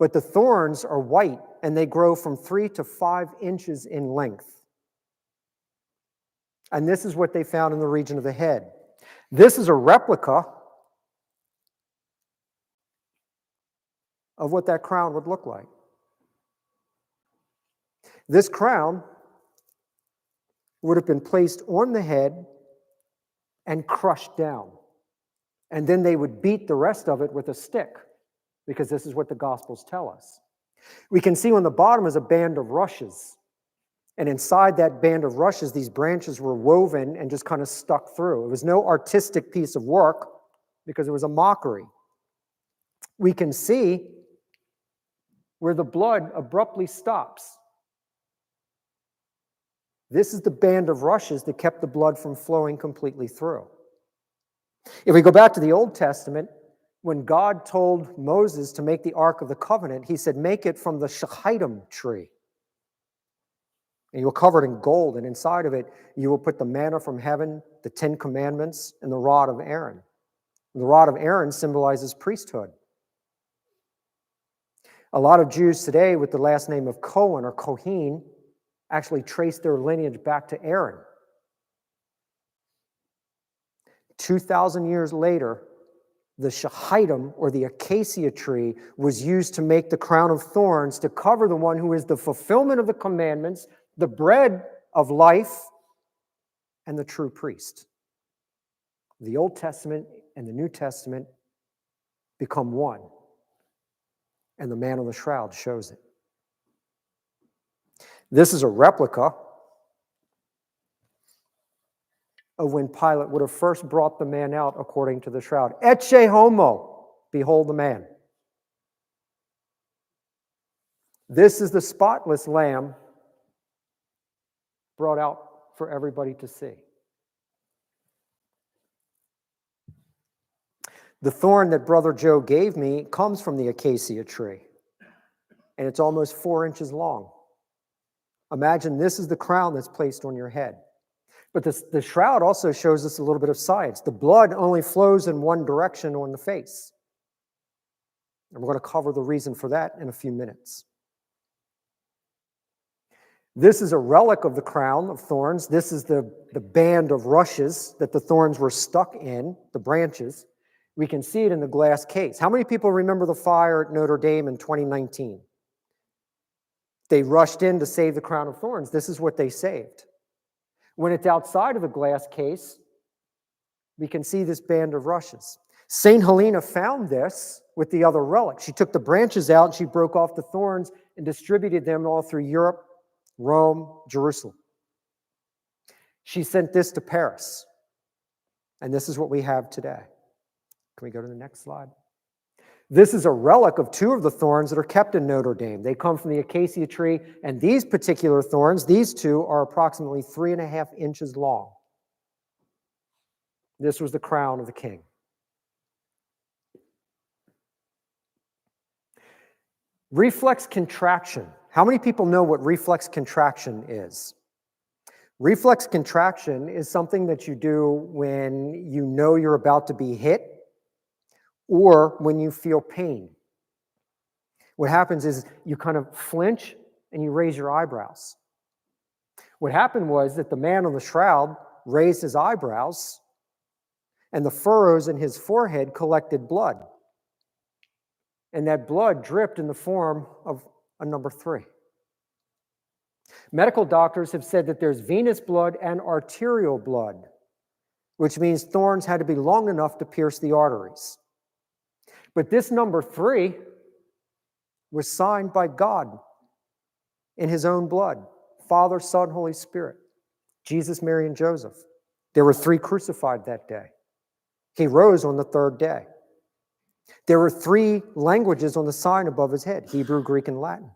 S2: But the thorns are white, and they grow from 3 to 5 inches in length. And this is what they found in the region of the head. This is a replica of what that crown would look like. This crown would have been placed on the head and crushed down. And then they would beat the rest of it with a stick, because this is what the Gospels tell us. We can see on the bottom is a band of rushes. And inside that band of rushes, these branches were woven and just kind of stuck through. It was no artistic piece of work because it was a mockery. We can see where the blood abruptly stops. This is the band of rushes that kept the blood from flowing completely through. If we go back to the Old Testament, when God told Moses to make the Ark of the Covenant, he said, make it from the shittim tree. And you'll cover it in gold, and inside of it, you will put the manna from heaven, the 10 Commandments, and the rod of Aaron. And the rod of Aaron symbolizes priesthood. A lot of Jews today with the last name of Cohen or Kohen actually trace their lineage back to Aaron. 2,000 years later, the shittim, or the acacia tree, was used to make the crown of thorns to cover the one who is the fulfillment of the commandments, the bread of life, and the true priest. The Old Testament and the New Testament become one, and the man on the shroud shows it. This is a replica of when Pilate would have first brought the man out according to the shroud. Ecce homo, behold the man. This is the spotless lamb brought out for everybody to see. The thorn that Brother Joe gave me comes from the acacia tree, and it's almost 4 inches long. Imagine this is the crown that's placed on your head. But the shroud also shows us a little bit of science. The blood only flows in one direction on the face. And we're going to cover the reason for that in a few minutes. This is a relic of the crown of thorns. This is the band of rushes that the thorns were stuck in, the branches. We can see it in the glass case. How many people remember the fire at Notre Dame in 2019? They rushed in to save the crown of thorns. This is what they saved. When it's outside of the glass case, we can see this band of rushes. St. Helena found this with the other relics. She took the branches out and she broke off the thorns and distributed them all through Europe, Rome, Jerusalem. She sent this to Paris. And this is what we have today. Can we go to the next slide? This is a relic of 2 of the thorns that are kept in Notre Dame. They come from the acacia tree, and these particular thorns, these 2, are approximately 3.5 inches long. This was the crown of the king. Reflex contraction. How many people know what reflex contraction is? Reflex contraction is something that you do when you know you're about to be hit or when you feel pain. What happens is you kind of flinch and you raise your eyebrows. What happened was that the man on the shroud raised his eyebrows and the furrows in his forehead collected blood. And that blood dripped in the form of a number 3. Medical doctors have said that there's venous blood and arterial blood, which means thorns had to be long enough to pierce the arteries. But this number 3 was signed by God in his own blood. Father, Son, Holy Spirit. Jesus, Mary, and Joseph. There were 3 crucified that day. He rose on the 3rd day. There were 3 languages on the sign above his head, Hebrew, Greek, and Latin.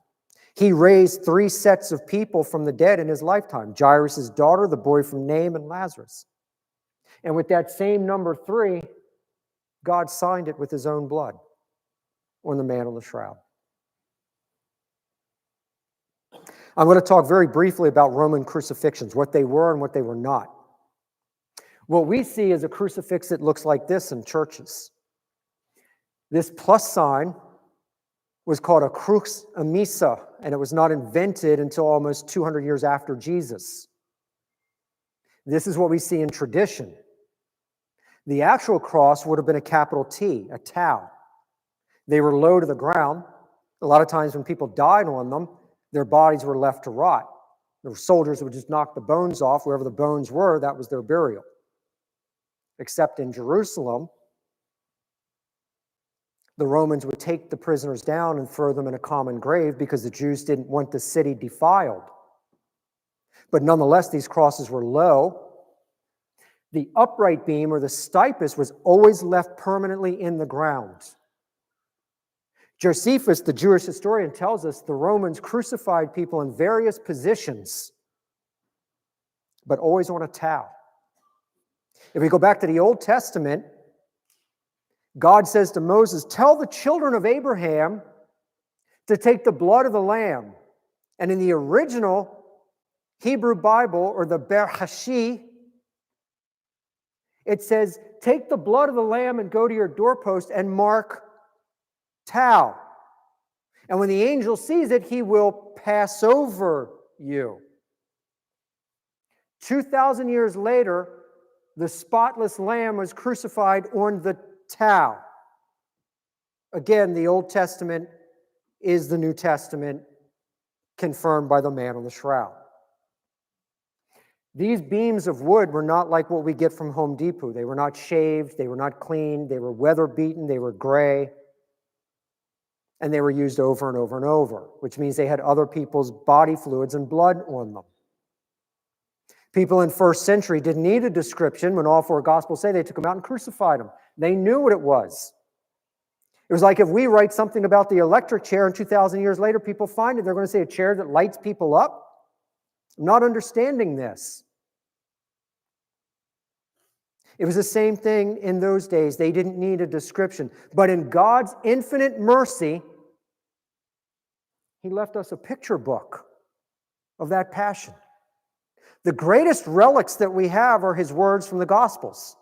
S2: He raised 3 sets of people from the dead in his lifetime, Jairus' daughter, the boy from Nain, and Lazarus. And with that same number 3, God signed it with his own blood on the man on the shroud. I'm going to talk very briefly about Roman crucifixions, what they were and what they were not. What we see is a crucifix that looks like this in churches. This plus sign was called a crux amica, and it was not invented until almost 200 years after Jesus. This is what we see in tradition. The actual cross would have been a capital T, a tau. They were low to the ground. A lot of times when people died on them, their bodies were left to rot. The soldiers would just knock the bones off. Wherever the bones were, that was their burial. Except in Jerusalem, the Romans would take the prisoners down and throw them in a common grave because the Jews didn't want the city defiled. But nonetheless, these crosses were low. The upright beam, or the stipes, was always left permanently in the ground. Josephus, the Jewish historian, tells us the Romans crucified people in various positions, but always on a tau. If we go back to the Old Testament, God says to Moses, tell the children of Abraham to take the blood of the lamb. And in the original Hebrew Bible, or the Berhashi, it says, take the blood of the lamb and go to your doorpost and mark tau. And when the angel sees it, he will pass over you. 2,000 years later, the spotless lamb was crucified on the tau. Again, the Old Testament is the New Testament, confirmed by the man on the shroud. These beams of wood were not like what we get from Home Depot. They were not shaved, they were not cleaned, they were weather beaten, they were gray, and they were used over and over and over, which means they had other people's body fluids and blood on them. People in first century didn't need a description. When all four Gospels say they took him out and crucified him. They knew what it was. It was like if we write something about the electric chair and 2,000 years later people find it, they're going to say a chair that lights people up. I'm not understanding this. It was the same thing in those days. They didn't need a description. But in God's infinite mercy, He left us a picture book of that passion. The greatest relics that we have are His words from the Gospels.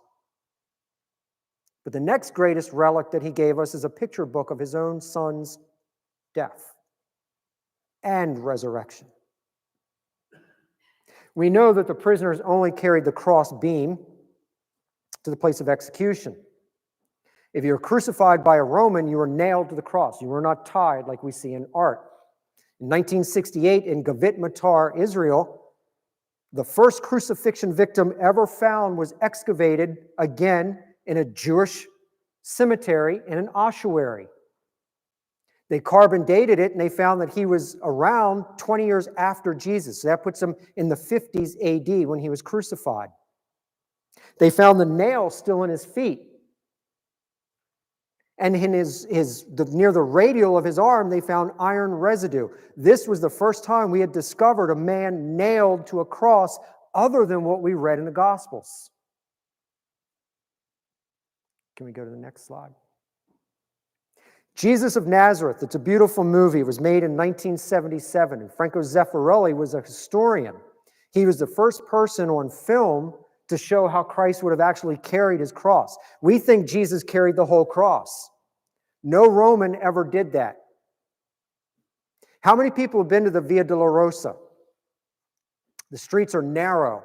S2: But the next greatest relic that He gave us is a picture book of His own Son's death and resurrection. We know that the prisoners only carried the cross beam to the place of execution. If you were crucified by a Roman, you were nailed to the cross. You were not tied like we see in art. In 1968, in Gavit Matar, Israel, the first crucifixion victim ever found was excavated again in a Jewish cemetery in an ossuary. They carbon dated it, and they found that he was around 20 years after Jesus. So that puts him in the 50s AD when he was crucified. They found the nail still in his feet. And in near the radial of his arm, they found iron residue. This was the first time we had discovered a man nailed to a cross other than what we read in the Gospels. Can we go to the next slide? Jesus of Nazareth. It's a beautiful movie. It was made in 1977, and Franco Zeffirelli was a historian. He was the first person on film to show how Christ would have actually carried his cross. We think Jesus carried the whole cross. No Roman ever did that. How many people have been to the Via Dolorosa? The streets are narrow.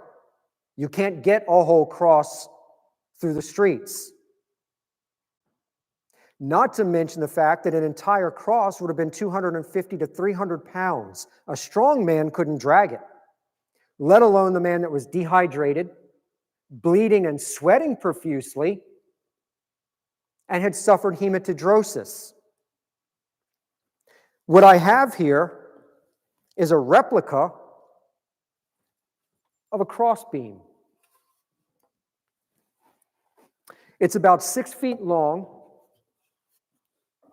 S2: You can't get a whole cross through the streets. Not to mention the fact that an entire cross would have been 250 to 300 pounds. A strong man couldn't drag it, let alone the man that was dehydrated, bleeding and sweating profusely, and had suffered hematidrosis. What I have here is a replica of a crossbeam. It's about 6 feet long,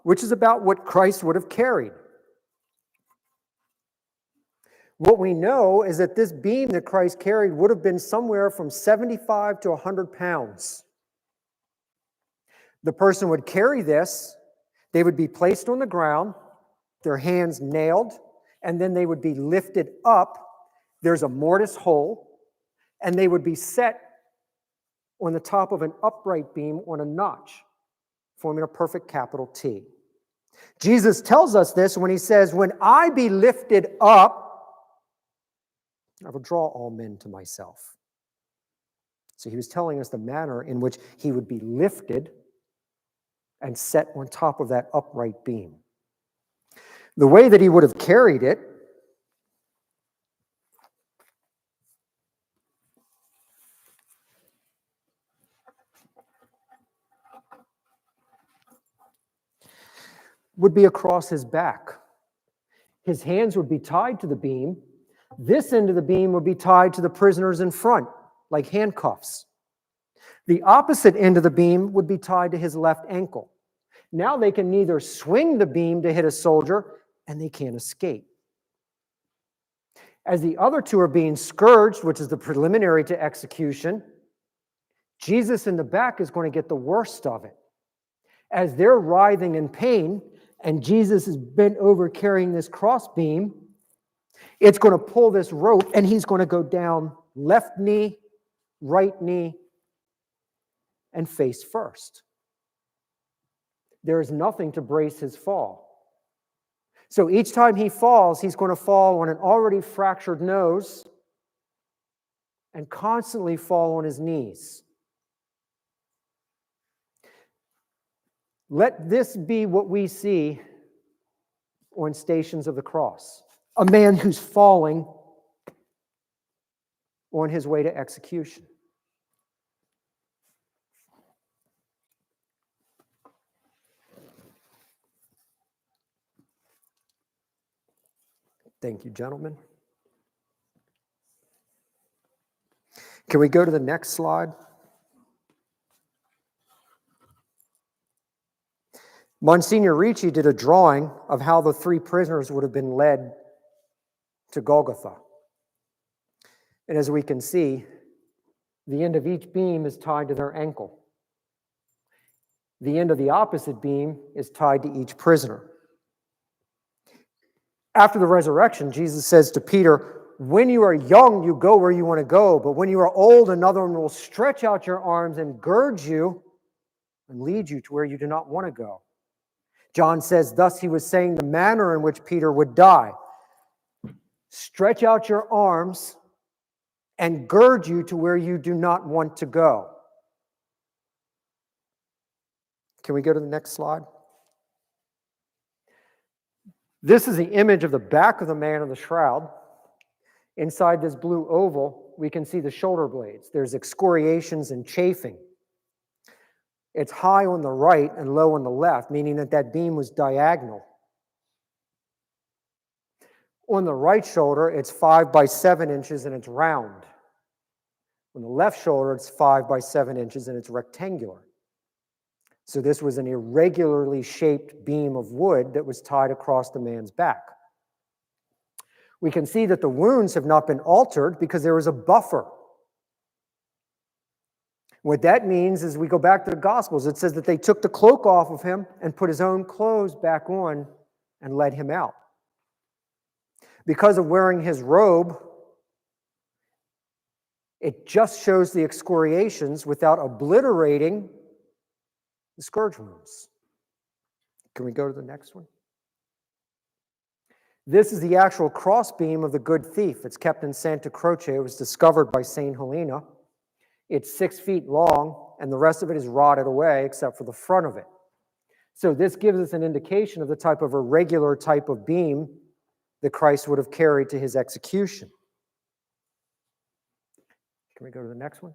S2: which is about what Christ would have carried. What we know is that this beam that Christ carried would have been somewhere from 75 to 100 pounds. The person would carry this, they would be placed on the ground, their hands nailed, and then they would be lifted up. There's a mortise hole, and they would be set on the top of an upright beam on a notch, forming a perfect capital T. Jesus tells us this when he says, "When I be lifted up, I will draw all men to myself." So he was telling us the manner in which he would be lifted and set on top of that upright beam. The way that he would have carried it would be across his back. His hands would be tied to the beam. This end of the beam would be tied to the prisoners in front, like handcuffs. The opposite end of the beam would be tied to his left ankle. Now they can neither swing the beam to hit a soldier, and they can't escape. As the other two are being scourged, which is the preliminary to execution, Jesus in the back is going to get the worst of it. As they're writhing in pain, and Jesus is bent over carrying this crossbeam, it's going to pull this rope, and he's going to go down left knee, right knee, and face first. There is nothing to brace his fall. So each time he falls, he's going to fall on an already fractured nose and constantly fall on his knees. Let this be what we see on Stations of the Cross. A man who's falling on his way to execution. Thank you, gentlemen. Can we go to the next slide? Monsignor Ricci did a drawing of how the three prisoners would have been led to Golgotha. And as we can see, the end of each beam is tied to their ankle. The end of the opposite beam is tied to each prisoner. After the resurrection, Jesus says to Peter, when you are young, you go where you want to go, but when you are old, another one will stretch out your arms and gird you and lead you to where you do not want to go. John says, thus he was saying the manner in which Peter would die. Stretch out your arms and gird you to where you do not want to go. Can we go to the next slide? This is the image of the back of the man in the shroud. Inside this blue oval, we can see the shoulder blades. There's excoriations and chafing. It's high on the right and low on the left, meaning that that beam was diagonal. On the right shoulder, it's 5 by 7 inches and it's round. On the left shoulder, it's 5 by 7 inches and it's rectangular. So this was an irregularly shaped beam of wood that was tied across the man's back. We can see that the wounds have not been altered because there was a buffer. What that means is we go back to the Gospels. It says that they took the cloak off of him and put his own clothes back on and led him out. Because of wearing his robe, it just shows the excoriations without obliterating the scourge wounds. Can we go to the next one? This is the actual crossbeam of the good thief. It's kept in Santa Croce. It was discovered by St. Helena. It's 6 feet long, and the rest of it is rotted away except for the front of it. So this gives us an indication of the type of irregular type of beam that Christ would have carried to his execution. Can we go to the next one?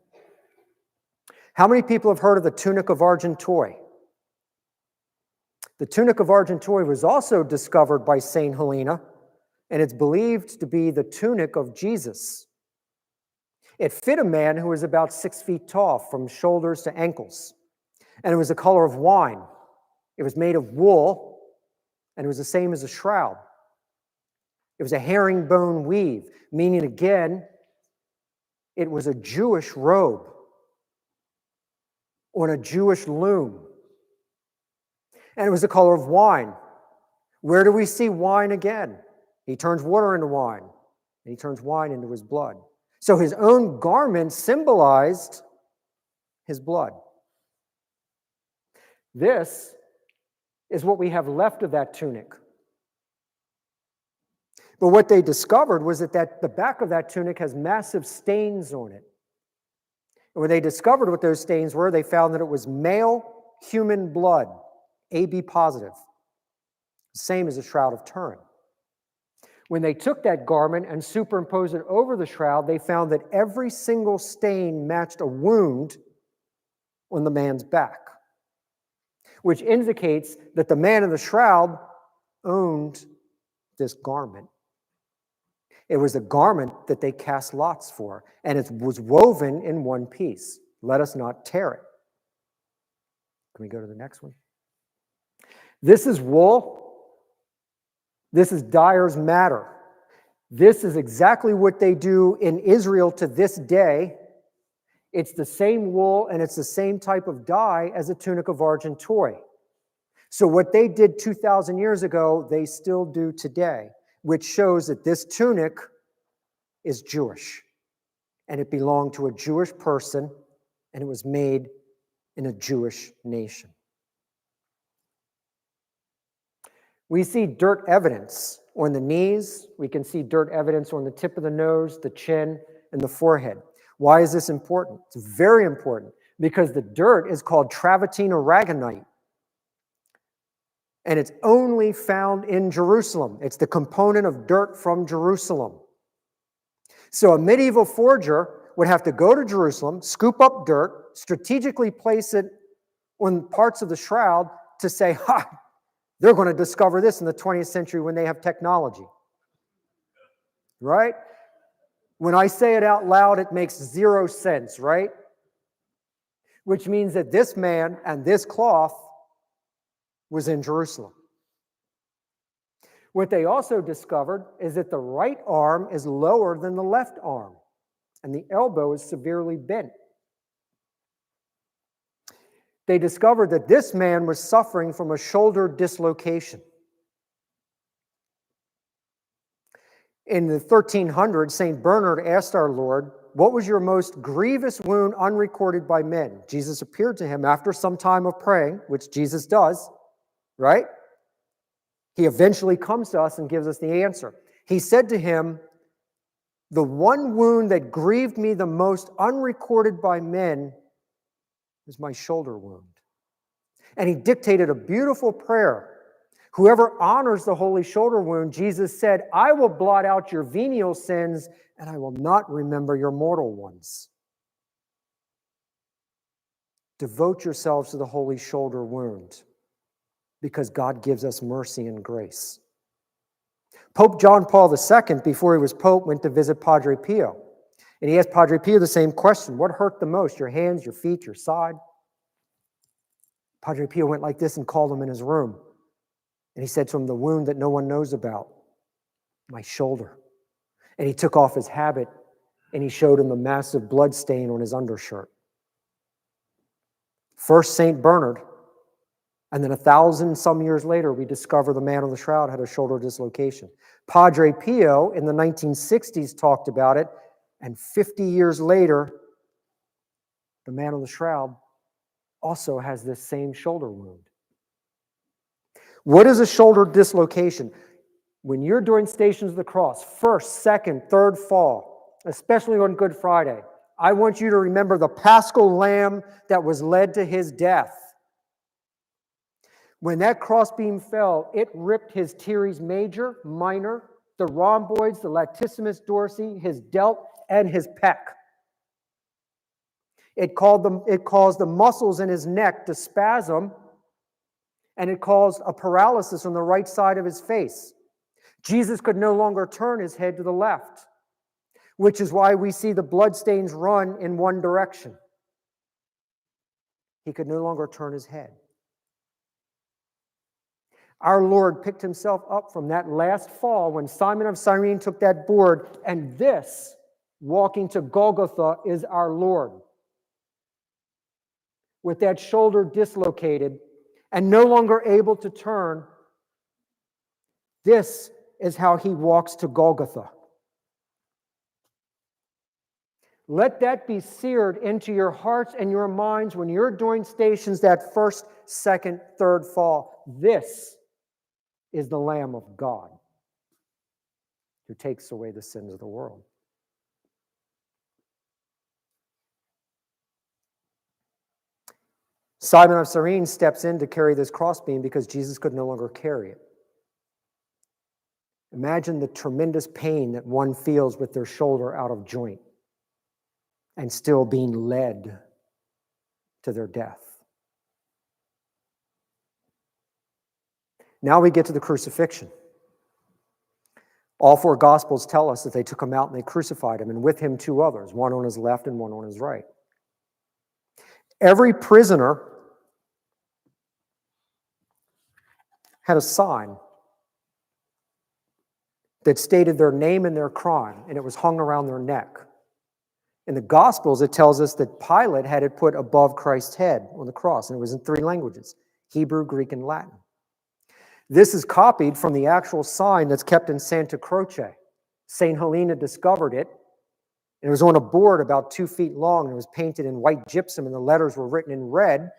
S2: How many people have heard of the tunic of Argenteuil? The tunic of Argenteuil was also discovered by St. Helena, and it's believed to be the tunic of Jesus. It fit a man who was about 6 feet tall from shoulders to ankles, and it was the color of wine. It was made of wool, and it was the same as a shroud. It was a herringbone weave, meaning again, it was a Jewish robe on a Jewish loom. And it was the color of wine. Where do we see wine again? He turns water into wine, and he turns wine into his blood. So his own garment symbolized his blood. This is what we have left of that tunic. But what they discovered was that the back of that tunic has massive stains on it. And when they discovered what those stains were, they found that it was male human blood, AB positive, same as the Shroud of Turin. When they took that garment and superimposed it over the shroud, they found that every single stain matched a wound on the man's back, which indicates that the man in the shroud owned this garment. It was a garment that they cast lots for, and it was woven in one piece. Let us not tear it. Can we go to the next one? This is wool. This is dyer's matter. This is exactly what they do in Israel to this day. It's the same wool and it's the same type of dye as a tunic of Argenteuil. So what they did 2,000 years ago, they still do today, which shows that this tunic is Jewish, and it belonged to a Jewish person, and it was made in a Jewish nation. We see dirt evidence on the knees. We can see dirt evidence on the tip of the nose, the chin, and the forehead. Why is this important? It's very important because the dirt is called travertine aragonite, and it's only found in Jerusalem. It's the component of dirt from Jerusalem. So a medieval forger would have to go to Jerusalem, scoop up dirt, strategically place it on parts of the shroud to say, ha, they're going to discover this in the 20th century when they have technology. Right? When I say it out loud, it makes zero sense, right? Which means that this man and this cloth was in Jerusalem. What they also discovered is that the right arm is lower than the left arm, and the elbow is severely bent. They discovered that this man was suffering from a shoulder dislocation. In the 1300s, St. Bernard asked our Lord, "What was your most grievous wound unrecorded by men?" Jesus appeared to him after some time of praying, which Jesus does, right? He eventually comes to us and gives us the answer. He said to him, "The one wound that grieved me the most unrecorded by men is my shoulder wound." And he dictated a beautiful prayer. Whoever honors the holy shoulder wound, Jesus said, "I will blot out your venial sins, and I will not remember your mortal ones." Devote yourselves to the holy shoulder wound, because God gives us mercy and grace. Pope John Paul II, before he was Pope, went to visit Padre Pio. And he asked Padre Pio the same question: what hurt the most, your hands, your feet, your side? Padre Pio went like this and called him in his room. And he said to him, "The wound that no one knows about, my shoulder." And he took off his habit and he showed him a massive blood stain on his undershirt. First St. Bernard, and then 1,000 some years later, we discover the man on the shroud had a shoulder dislocation. Padre Pio in the 1960s talked about it, and 50 years later, the man on the shroud also has this same shoulder wound. What is a shoulder dislocation? When you're doing Stations of the Cross, first, second, third fall, especially on Good Friday, I want you to remember the Paschal Lamb that was led to his death. When that crossbeam fell, it ripped his teres major, minor, the rhomboids, the latissimus dorsi, his delt, and his pec. It caused the muscles in his neck to spasm, and it caused a paralysis on the right side of his face. Jesus could no longer turn his head to the left, which is why we see the bloodstains run in one direction. He could no longer turn his head. Our Lord picked himself up from that last fall when Simon of Cyrene took that board, and this, walking to Golgotha, is our Lord. With that shoulder dislocated and no longer able to turn, this is how he walks to Golgotha. Let that be seared into your hearts and your minds when you're doing Stations that first, second, third fall. This is the Lamb of God who takes away the sins of the world. Simon of Cyrene steps in to carry this crossbeam because Jesus could no longer carry it. Imagine the tremendous pain that one feels with their shoulder out of joint and still being led to their death. Now we get to the crucifixion. All four Gospels tell us that they took him out and they crucified him, and with him two others, one on his left and one on his right. Every prisoner had a sign that stated their name and their crime, and it was hung around their neck. In the Gospels, it tells us that Pilate had it put above Christ's head on the cross, and it was in 3 languages: Hebrew, Greek, and Latin. This is copied from the actual sign that's kept in Santa Croce. St. Helena discovered it. It was on a board about 2 feet long, and it was painted in white gypsum, and the letters were written in red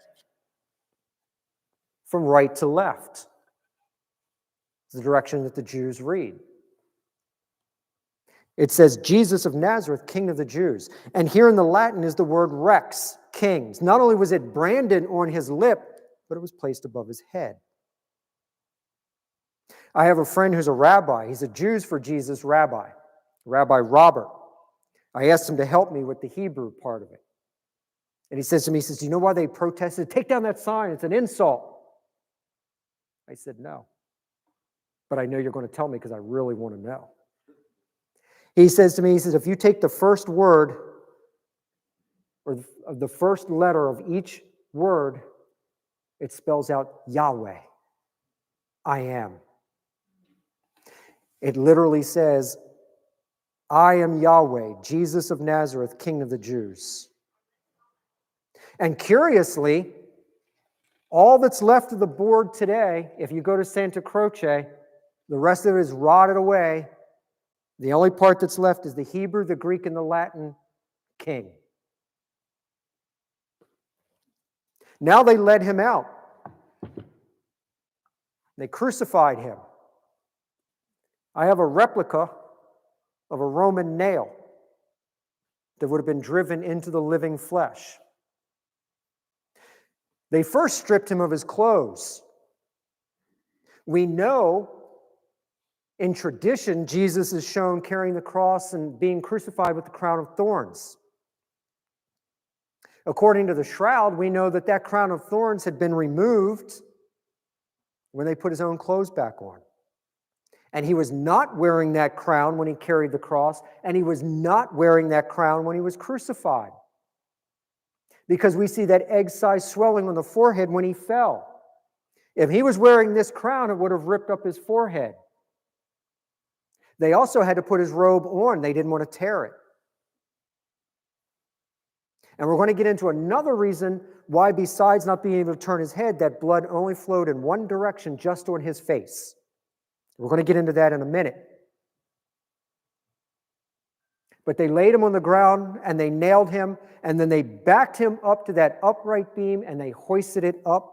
S2: from right to left. It's the direction that the Jews read. It says, "Jesus of Nazareth, King of the Jews." And here in the Latin is the word rex, kings. Not only was it branded on his lip, but it was placed above his head. I have a friend who's a rabbi. He's a Jews for Jesus rabbi, Rabbi Robert. I asked him to help me with the Hebrew part of it. And he says to me, he says, do you know why they protested? Take down that sign. It's an insult. I said, no. But I know you're going to tell me because I really want to know. He says to me, he says, if you take the first word or the first letter of each word, it spells out Yahweh. I am. It literally says, I am Yahweh, Jesus of Nazareth, King of the Jews. And curiously, all that's left of the board today, if you go to Santa Croce, the rest of it is rotted away. The only part that's left is the Hebrew, the Greek, and the Latin king. Now they led him out. They crucified him. I have a replica of a Roman nail that would have been driven into the living flesh. They first stripped him of his clothes. We know in tradition, Jesus is shown carrying the cross and being crucified with the crown of thorns. According to the Shroud, we know that that crown of thorns had been removed when they put his own clothes back on. And he was not wearing that crown when he carried the cross, and he was not wearing that crown when he was crucified. Because we see that egg-sized swelling on the forehead when he fell. If he was wearing this crown, it would have ripped up his forehead. They also had to put his robe on. They didn't want to tear it. And we're going to get into another reason why, besides not being able to turn his head, that blood only flowed in one direction, just on his face. We're going to get into that in a minute. But they laid him on the ground, and they nailed him, and then they backed him up to that upright beam, and they hoisted it up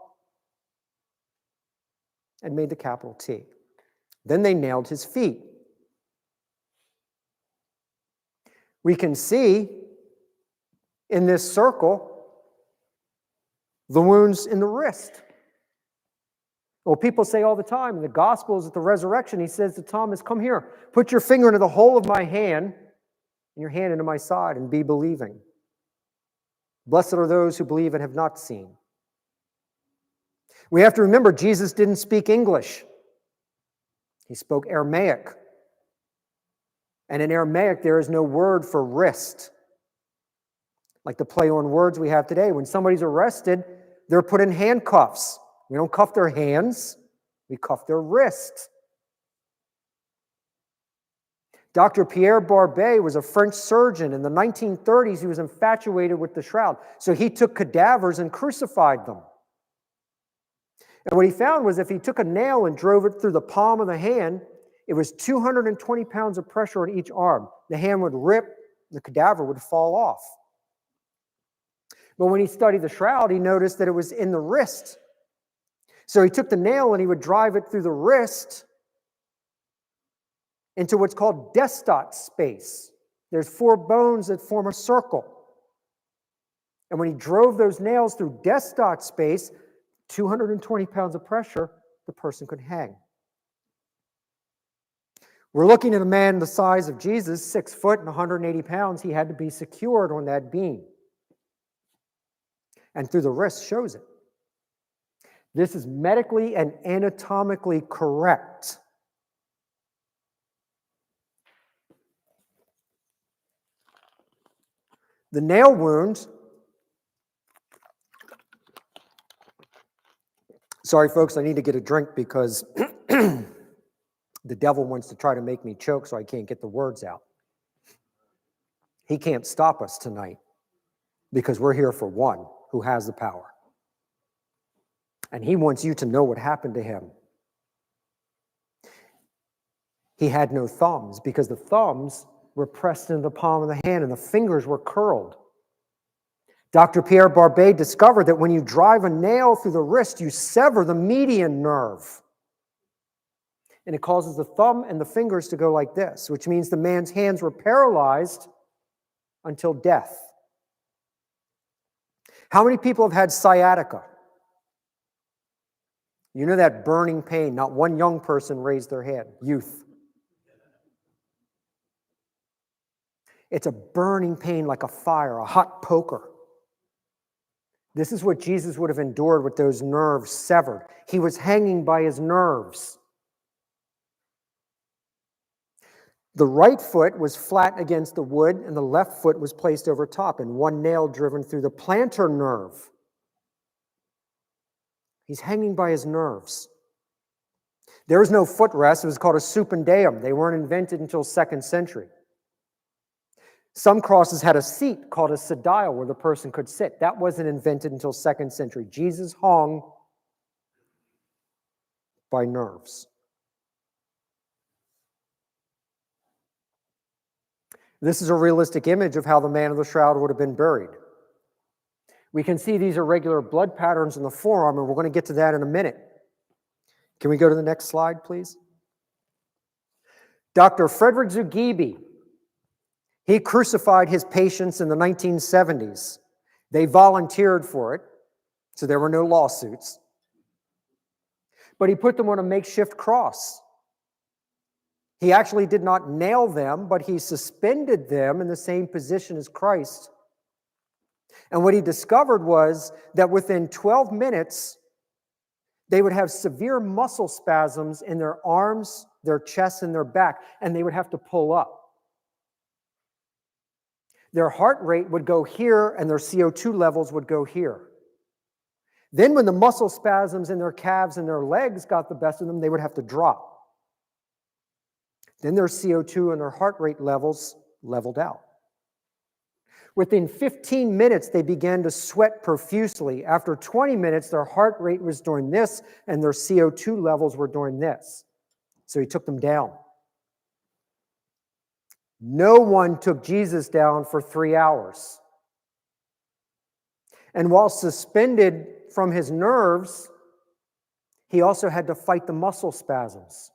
S2: and made the capital T. Then they nailed his feet. We can see in this circle the wounds in the wrist. Well, people say all the time in the Gospels at the resurrection, he says to Thomas, come here, put your finger into the hole of my hand and your hand into my side and be believing. Blessed are those who believe and have not seen. We have to remember Jesus didn't speak English. He spoke Aramaic. And in Aramaic, there is no word for wrist. Like the play on words we have today. When somebody's arrested, they're put in handcuffs. We don't cuff their hands, we cuff their wrists. Dr. Pierre Barbet was a French surgeon. In the 1930s, he was infatuated with the shroud. So he took cadavers and crucified them. And what he found was if he took a nail and drove it through the palm of the hand, it was 220 pounds of pressure on each arm. The hand would rip, the cadaver would fall off. But when he studied the shroud, he noticed that it was in the wrist. So he took the nail and he would drive it through the wrist into what's called destot space. There's 4 bones that form a circle. And when he drove those nails through destot space, 220 pounds of pressure, the person could hang. We're looking at a man the size of Jesus, 6 foot and 180 pounds. He had to be secured on that beam. And through the wrist shows it. This is medically and anatomically correct. The nail wound, sorry folks, I need to get a drink because the devil wants to try to make me choke so I can't get the words out. He can't stop us tonight because we're here for one who has the power. And he wants you to know what happened to him. He had no thumbs because the thumbs were pressed into the palm of the hand and the fingers were curled. Dr. Pierre Barbet discovered that when you drive a nail through the wrist, you sever the median nerve. And it causes the thumb and the fingers to go like this, which means the man's hands were paralyzed until death. How many people have had sciatica? You know that burning pain. Not one young person raised their hand. Youth. It's a burning pain like a fire, a hot poker. This is what Jesus would have endured with those nerves severed. He was hanging by his nerves. The right foot was flat against the wood, and the left foot was placed over top, and one nail driven through the plantar nerve. He's hanging by his nerves. There was no footrest. It was called a supindeum. They weren't invented until 2nd century. Some crosses had a seat called a sedile where the person could sit. That wasn't invented until 2nd century. Jesus hung by nerves. This is a realistic image of how the man of the shroud would have been buried. We can see these irregular blood patterns in the forearm, and we're going to get to that in a minute. Can we go to the next slide, please? Dr. Frederick Zugibe, he crucified his patients in the 1970s. They volunteered for it, so there were no lawsuits. But he put them on a makeshift cross. He actually did not nail them, but he suspended them in the same position as Christ. And what he discovered was that within 12 minutes, they would have severe muscle spasms in their arms, their chest, and their back, and they would have to pull up. Their heart rate would go here, and their CO2 levels would go here. Then when the muscle spasms in their calves and their legs got the best of them, they would have to drop. Then their CO2 and their heart rate levels leveled out. Within 15 minutes, they began to sweat profusely. After 20 minutes, their heart rate was doing this, and their CO2 levels were doing this. So he took them down. No one took Jesus down for 3 hours. And while suspended from his nerves, he also had to fight the muscle spasms.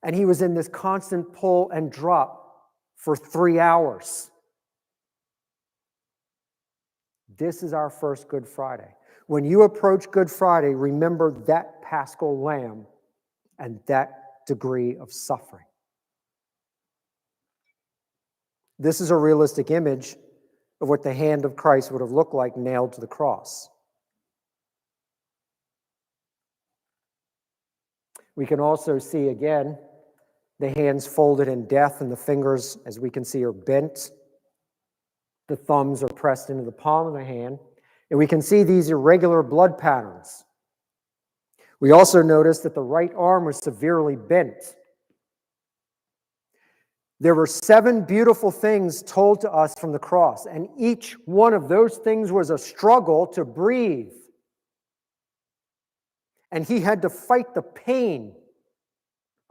S2: And he was in this constant pull and drop for 3 hours. This is our first Good Friday. When you approach Good Friday, remember that Paschal Lamb and that degree of suffering. This is a realistic image of what the hand of Christ would have looked like nailed to the cross. We can also see again the hands folded in death, and the fingers, as we can see, are bent. The thumbs are pressed into the palm of the hand, and we can see these irregular blood patterns. We also notice that the right arm was severely bent. There were 7 beautiful things told to us from the cross, and each one of those things was a struggle to breathe. And he had to fight the pain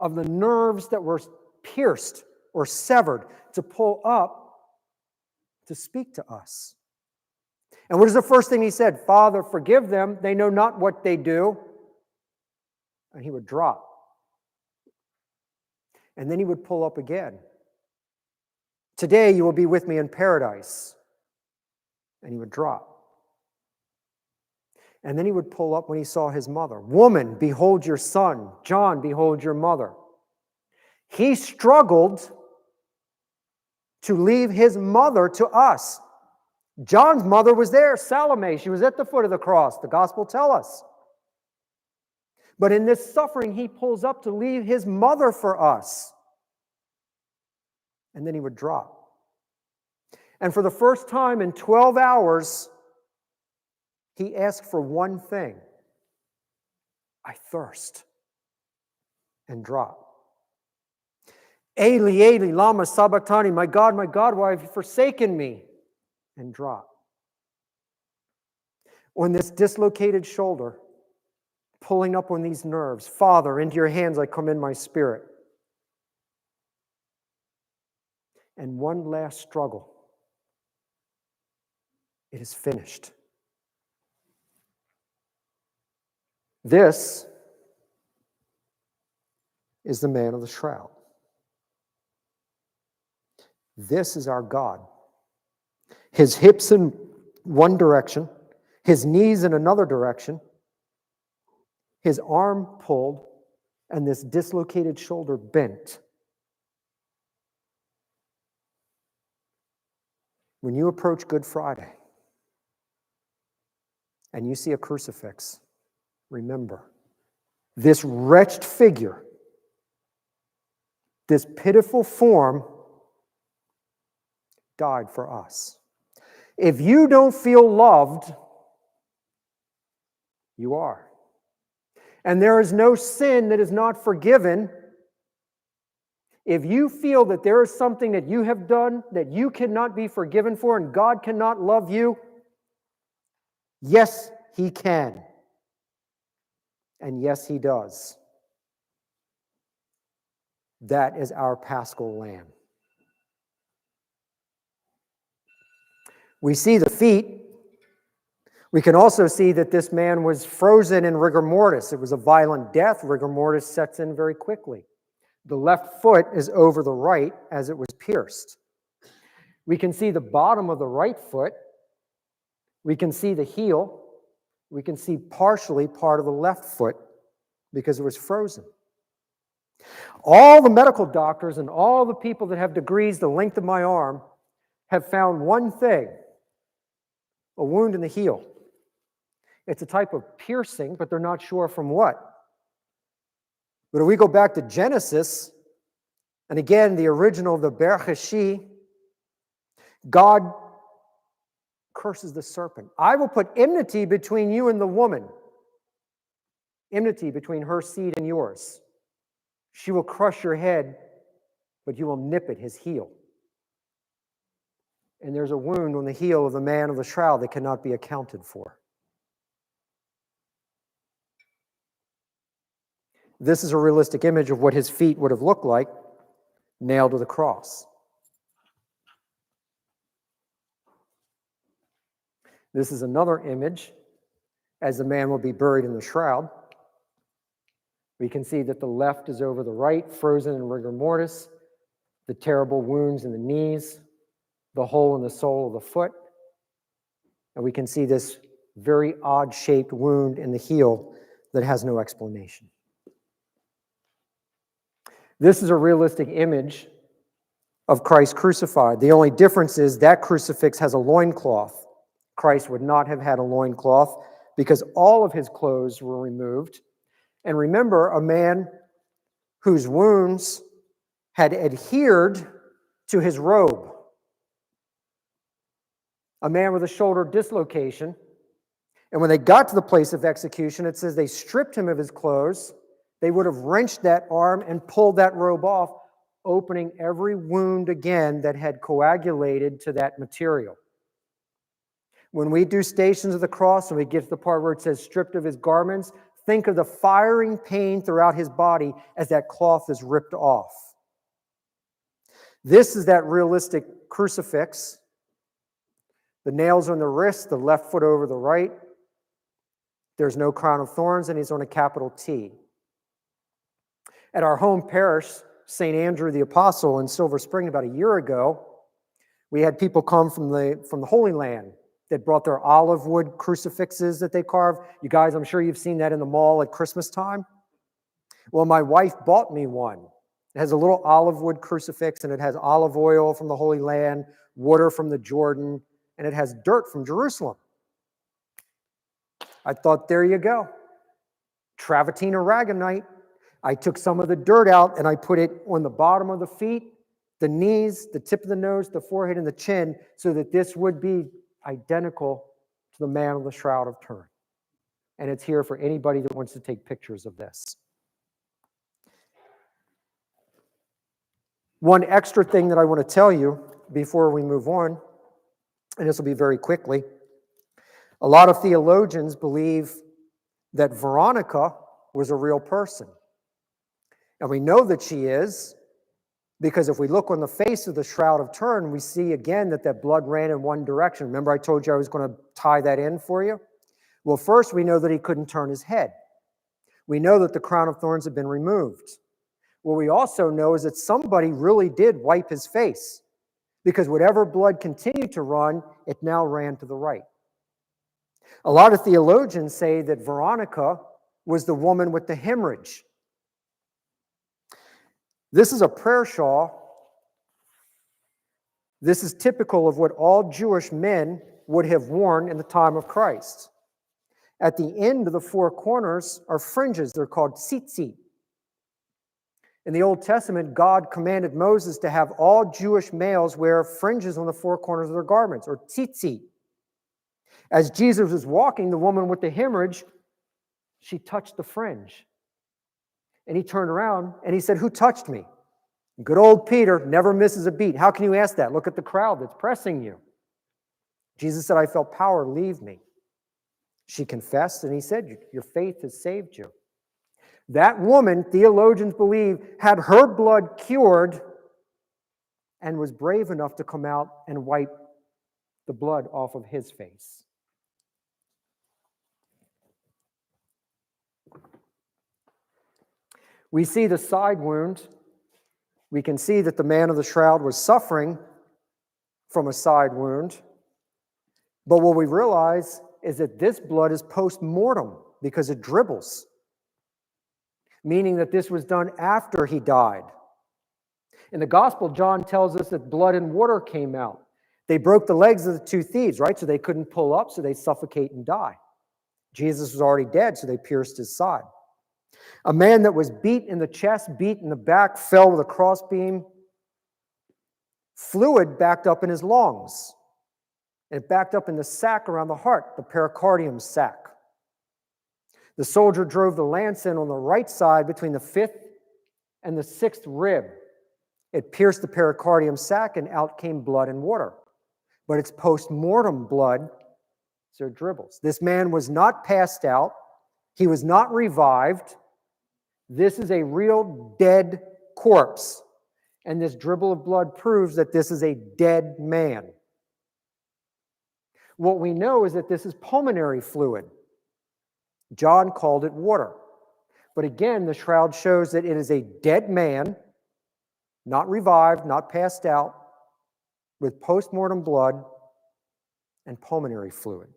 S2: of the nerves that were pierced or severed to pull up to speak to us. And what is the first thing he said? Father, forgive them. They know not what they do. And he would drop. And then he would pull up again. Today you will be with me in paradise. And he would drop. And then he would pull up when he saw his mother. Woman, behold your son. John, behold your mother. He struggled to leave his mother to us. John's mother was there, Salome. She was at the foot of the cross. The gospel tells us. But in this suffering, he pulls up to leave his mother for us. And then he would drop. And for the first time in 12 hours, he asked for one thing. I thirst. And drop. Eli, Eli, lama sabachthani, my God, why have you forsaken me? And drop. On this dislocated shoulder, pulling up on these nerves, Father, into your hands I commend my spirit. And one last struggle. It is finished. This is the man of the shroud. This is our God. His hips in one direction, his knees in another direction, his arm pulled, and this dislocated shoulder bent. When you approach Good Friday and you see a crucifix, remember, this wretched figure, this pitiful form, died for us. If you don't feel loved, you are. And there is no sin that is not forgiven. If you feel that there is something that you have done that you cannot be forgiven for and God cannot love you, yes, He can. And yes, He does. That is our Paschal Lamb. We see the feet. We can also see that this man was frozen in rigor mortis. It was a violent death. Rigor mortis sets in very quickly. The left foot is over the right as it was pierced. We can see the bottom of the right foot. We can see the heel. We can see partially part of the left foot because it was frozen. All the medical doctors and all the people that have degrees the length of my arm have found one thing: a wound in the heel. It's a type of piercing, but they're not sure from what. But if we go back to Genesis, and again, the original of the Bereshit, God curses the serpent. I will put enmity between you and the woman, enmity between her seed and yours. She will crush your head, but you will nip at his heel. And there's a wound on the heel of the man of the shroud that cannot be accounted for. This is a realistic image of what his feet would have looked like nailed to the cross. This is another image as the man will be buried in the shroud. We can see that the left is over the right, frozen in rigor mortis, the terrible wounds in the knees, the hole in the sole of the foot. And we can see this very odd-shaped wound in the heel that has no explanation. This is a realistic image of Christ crucified. The only difference is that crucifix has a loincloth. Christ would not have had a loincloth because all of his clothes were removed. And remember, a man whose wounds had adhered to his robe. A man with a shoulder dislocation. And when they got to the place of execution, it says they stripped him of his clothes. They would have wrenched that arm and pulled that robe off, opening every wound again that had coagulated to that material. When we do Stations of the Cross and we get to the part where it says stripped of his garments, think of the firing pain throughout his body as that cloth is ripped off. This is that realistic crucifix. The nails on the wrist, the left foot over the right. There's no crown of thorns, and he's on a capital T. At our home parish, St. Andrew the Apostle in Silver Spring about a year ago, we had people come from the Holy Land that brought their olive wood crucifixes that they carved. You guys, I'm sure you've seen that in the mall at Christmas time. Well, my wife bought me one. It has a little olive wood crucifix, and it has olive oil from the Holy Land, water from the Jordan, and it has dirt from Jerusalem. I thought, there you go. Travertine aragonite. I took some of the dirt out and I put it on the bottom of the feet, the knees, the tip of the nose, the forehead, and the chin, so that this would be identical to the man of the Shroud of Turin. And it's here for anybody that wants to take pictures of this. One extra thing that I want to tell you before we move on, and this will be very quickly. A lot of theologians believe that Veronica was a real person. And we know that she is, because if we look on the face of the Shroud of Turin, we see again that blood ran in one direction. Remember I told you I was going to tie that in for you? Well, first we know that he couldn't turn his head. We know that the crown of thorns had been removed. What we also know is that somebody really did wipe his face, because whatever blood continued to run, it now ran to the right. A lot of theologians say that Veronica was the woman with the hemorrhage. This is a prayer shawl This is typical of what all Jewish men would have worn in the time of Christ. At the end of the four corners are fringes. They're called tzitzit. In the Old Testament, God commanded Moses to have all Jewish males wear fringes on the four corners of their garments, or tzitzit. As Jesus was walking, the woman with the hemorrhage, she touched the fringe. And he turned around and he said, "Who touched me?" Good old Peter never misses a beat. How can you ask that? Look at the crowd that's pressing you. Jesus said, "I felt power leave me." She confessed, and he said, "Your faith has saved you." That woman, theologians believe, had her blood cured and was brave enough to come out and wipe the blood off of his face. We see the side wound. We can see that the man of the shroud was suffering from a side wound. But what we realize is that this blood is post-mortem because it dribbles, meaning that this was done after he died. In the gospel, John tells us that blood and water came out. They broke the legs of the two thieves, right? So they couldn't pull up, so they suffocate and die. Jesus was already dead, so they pierced his side. A man that was beat in the chest, beat in the back, fell with a crossbeam. Fluid backed up in his lungs. And it backed up in the sac around the heart, the pericardium sac. The soldier drove the lance in on the right side between the fifth and the sixth rib. It pierced the pericardium sac, and out came blood and water. But it's post-mortem blood, so it dribbles. This man was not passed out. He was not revived. This is a real dead corpse. And this dribble of blood proves that this is a dead man. What we know is that this is pulmonary fluid. John called it water. But again, the shroud shows that it is a dead man, not revived, not passed out, with post-mortem blood and pulmonary fluid.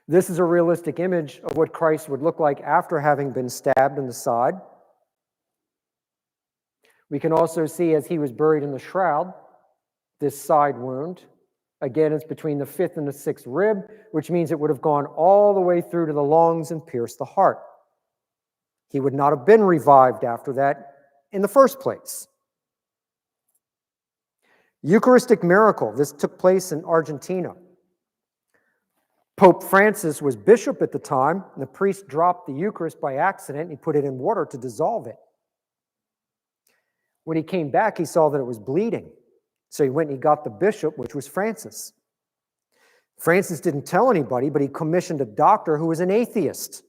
S2: This is a realistic image of what Christ would look like after having been stabbed in the side. We can also see as he was buried in the shroud, this side wound. Again, it's between the fifth and the sixth rib, which means it would have gone all the way through to the lungs and pierced the heart. He would not have been revived after that in the first place. Eucharistic miracle. This took place in Argentina. Pope Francis was bishop at the time, and the priest dropped the Eucharist by accident, and he put it in water to dissolve it. When he came back, he saw that it was bleeding. So he went and he got the bishop, which was Francis. Francis didn't tell anybody, but he commissioned a doctor who was an atheist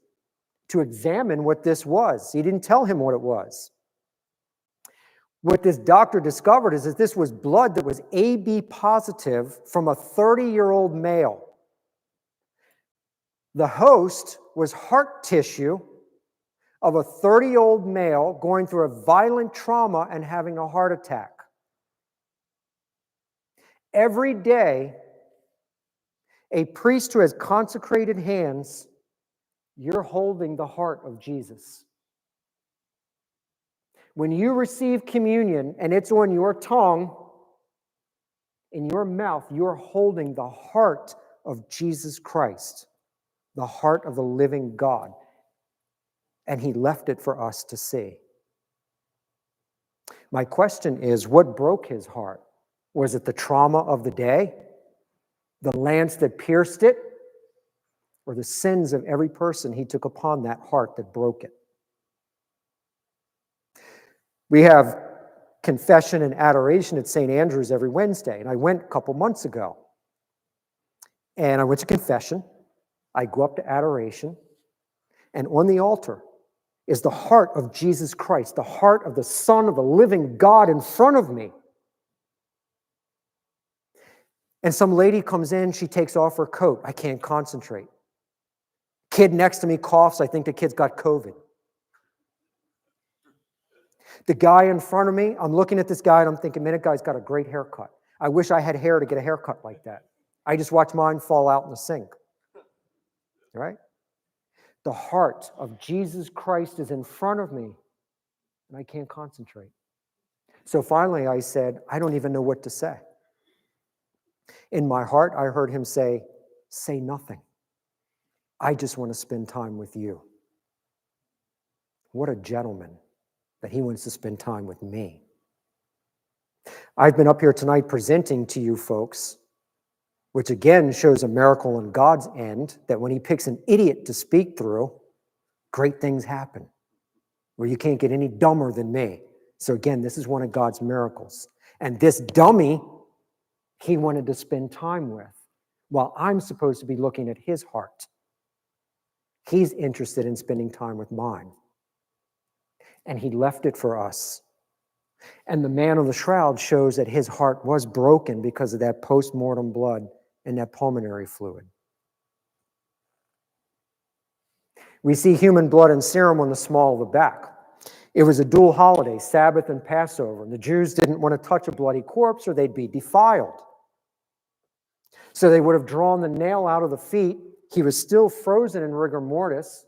S2: to examine what this was. He didn't tell him what it was. What this doctor discovered is that this was blood that was AB positive from a 30-year-old male. The host was heart tissue of a 30-year-old male going through a violent trauma and having a heart attack. Every day, a priest who has consecrated hands, you're holding the heart of Jesus. When you receive communion and it's on your tongue, in your mouth, you're holding the heart of Jesus Christ, the heart of the living God. And he left it for us to see. My question is, what broke his heart? Was it the trauma of the day, the lance that pierced it, or the sins of every person he took upon that heart that broke it? We have confession and adoration at St. Andrew's every Wednesday, and I went a couple months ago. And I went to confession. I go up to adoration, and on the altar is the heart of Jesus Christ, the heart of the Son of the living God in front of me. And some lady comes in, she takes off her coat. I can't concentrate. Kid next to me coughs. I think the kid's got COVID. The guy in front of me, I'm looking at this guy and I'm thinking, man, that guy's got a great haircut. I wish I had hair to get a haircut like that. I just watch mine fall out in the sink. Right? The heart of Jesus Christ is in front of me and I can't concentrate. So finally I said, I don't even know what to say. In my heart, I heard him say nothing. I just want to spend time with you. What a gentleman that he wants to spend time with me. I've been up here tonight presenting to you folks, which again shows a miracle on God's end, that when he picks an idiot to speak through, great things happen, where you can't get any dumber than me. So again, this is one of God's miracles. And this dummy, he wanted to spend time with, while I'm supposed to be looking at his heart. He's interested in spending time with mine. And he left it for us. And the man on the shroud shows that his heart was broken because of that post-mortem blood and that pulmonary fluid. We see human blood and serum on the small of the back. It was a dual holiday, Sabbath and Passover, and the Jews didn't want to touch a bloody corpse or they'd be defiled. So they would have drawn the nail out of the feet. He was still frozen in rigor mortis.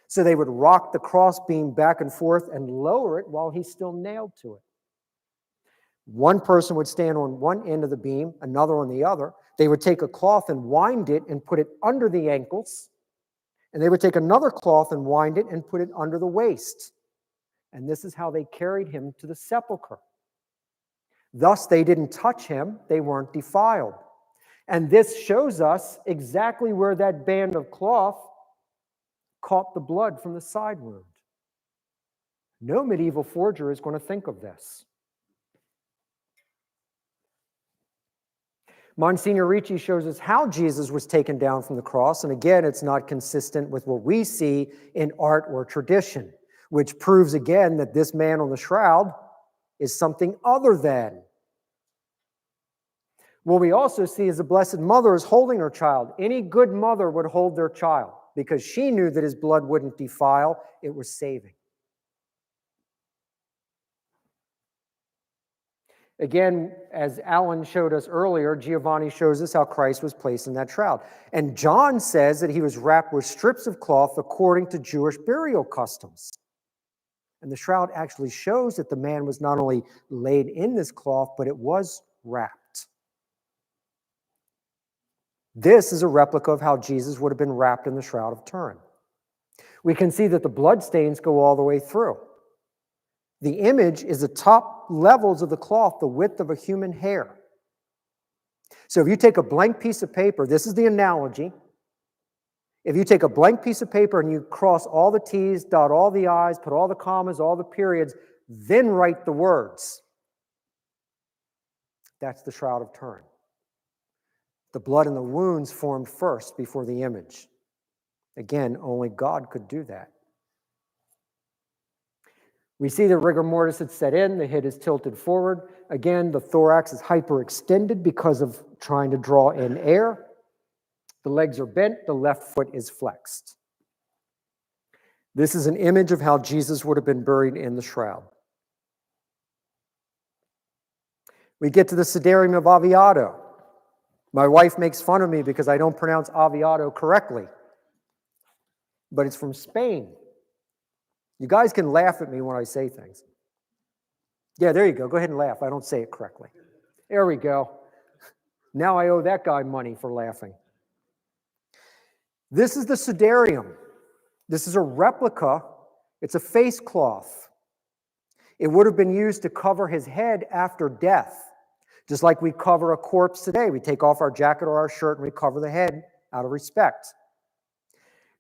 S2: So they would rock the crossbeam back and forth and lower it while he's still nailed to it. One person would stand on one end of the beam, another on the other. They would take a cloth and wind it and put it under the ankles. And they would take another cloth and wind it and put it under the waist. And this is how they carried him to the sepulcher. Thus, they didn't touch him. They weren't defiled. And this shows us exactly where that band of cloth caught the blood from the side wound. No medieval forger is going to think of this. Monsignor Ricci shows us how Jesus was taken down from the cross, and again, it's not consistent with what we see in art or tradition, which proves again that this man on the shroud is something other than. What we also see is the Blessed Mother is holding her child. Any good mother would hold their child because she knew that his blood wouldn't defile, it was saving. Again, as Alan showed us earlier, Giovanni shows us how Christ was placed in that shroud. And John says that he was wrapped with strips of cloth according to Jewish burial customs. And the shroud actually shows that the man was not only laid in this cloth, but it was wrapped. This is a replica of how Jesus would have been wrapped in the Shroud of Turin. We can see that the blood stains go all the way through. The image is the top levels of the cloth, the width of a human hair. So if you take a blank piece of paper, this is the analogy. If you take a blank piece of paper and you cross all the T's, dot all the I's, put all the commas, all the periods, then write the words. That's the Shroud of Turin. The blood and the wounds formed first before the image. Again, only God could do that. We see the rigor mortis had set in, the head is tilted forward. Again, the thorax is hyperextended because of trying to draw in air. The legs are bent, the left foot is flexed. This is an image of how Jesus would have been buried in the shroud. We get to the Siderium of Aviato. My wife makes fun of me because I don't pronounce Aviato correctly, but it's from Spain. You guys can laugh at me when I say things. Yeah, there you go. Go ahead and laugh. I don't say it correctly. There we go. Now I owe that guy money for laughing. This is the Siderium. This is a replica. It's a face cloth. It would have been used to cover his head after death. Just like we cover a corpse today. We take off our jacket or our shirt and we cover the head out of respect.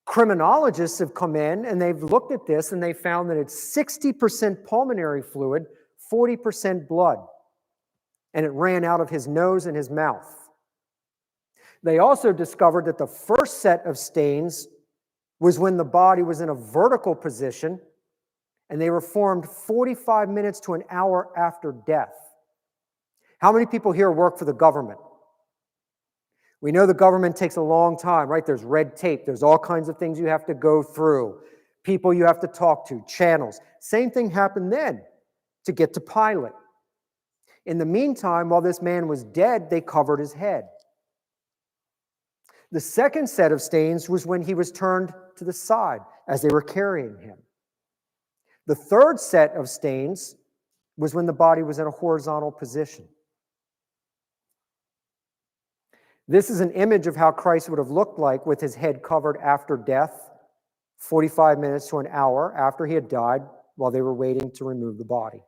S2: Criminologists have come in and they've looked at this and they found that it's 60% pulmonary fluid, 40% blood. And it ran out of his nose and his mouth. They also discovered that the first set of stains was when the body was in a vertical position and they were formed 45 minutes to an hour after death. How many people here work for the government? We know the government takes a long time, right? There's red tape. There's all kinds of things you have to go through. People you have to talk to, channels. Same thing happened then to get to Pilate. In the meantime, while this man was dead, they covered his head. The second set of stains was when he was turned to the side as they were carrying him. The third set of stains was when the body was in a horizontal position. This is an image of how Christ would have looked like with his head covered after death, 45 minutes to an hour after he had died, while they were waiting to remove the body.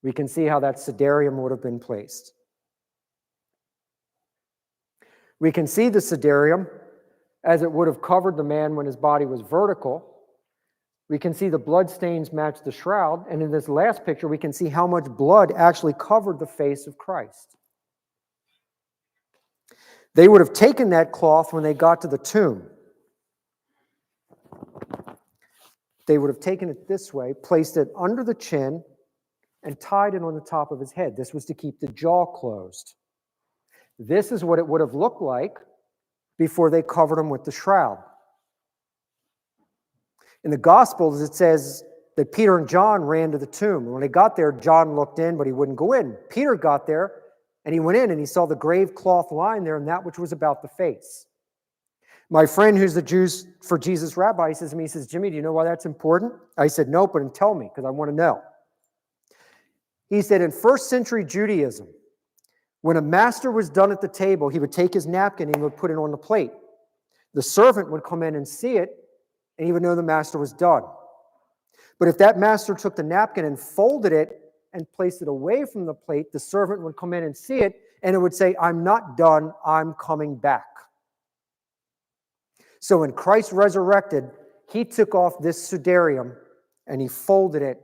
S2: We can see how that sidarium would have been placed. We can see the sidarium as it would have covered the man when his body was vertical. We can see the blood stains match the shroud, and in this last picture, we can see how much blood actually covered the face of Christ. They would have taken that cloth when they got to the tomb. They would have taken it this way, placed it under the chin, and tied it on the top of his head. This was to keep the jaw closed. This is what it would have looked like before they covered him with the shroud. In the Gospels, it says that Peter and John ran to the tomb. And when they got there, John looked in, but he wouldn't go in. Peter got there, and he went in, and he saw the grave cloth lying there, and that which was about the face. My friend who's the Jews for Jesus rabbi, he says to me, he says, Jimmy, do you know why that's important? I said, no, but tell me, because I want to know. He said, in first century Judaism, when a master was done at the table, he would take his napkin and he would put it on the plate. The servant would come in and see it, and he would know the master was done. But if that master took the napkin and folded it and placed it away from the plate, the servant would come in and see it, and it would say, I'm not done, I'm coming back. So when Christ resurrected, he took off this sudarium and he folded it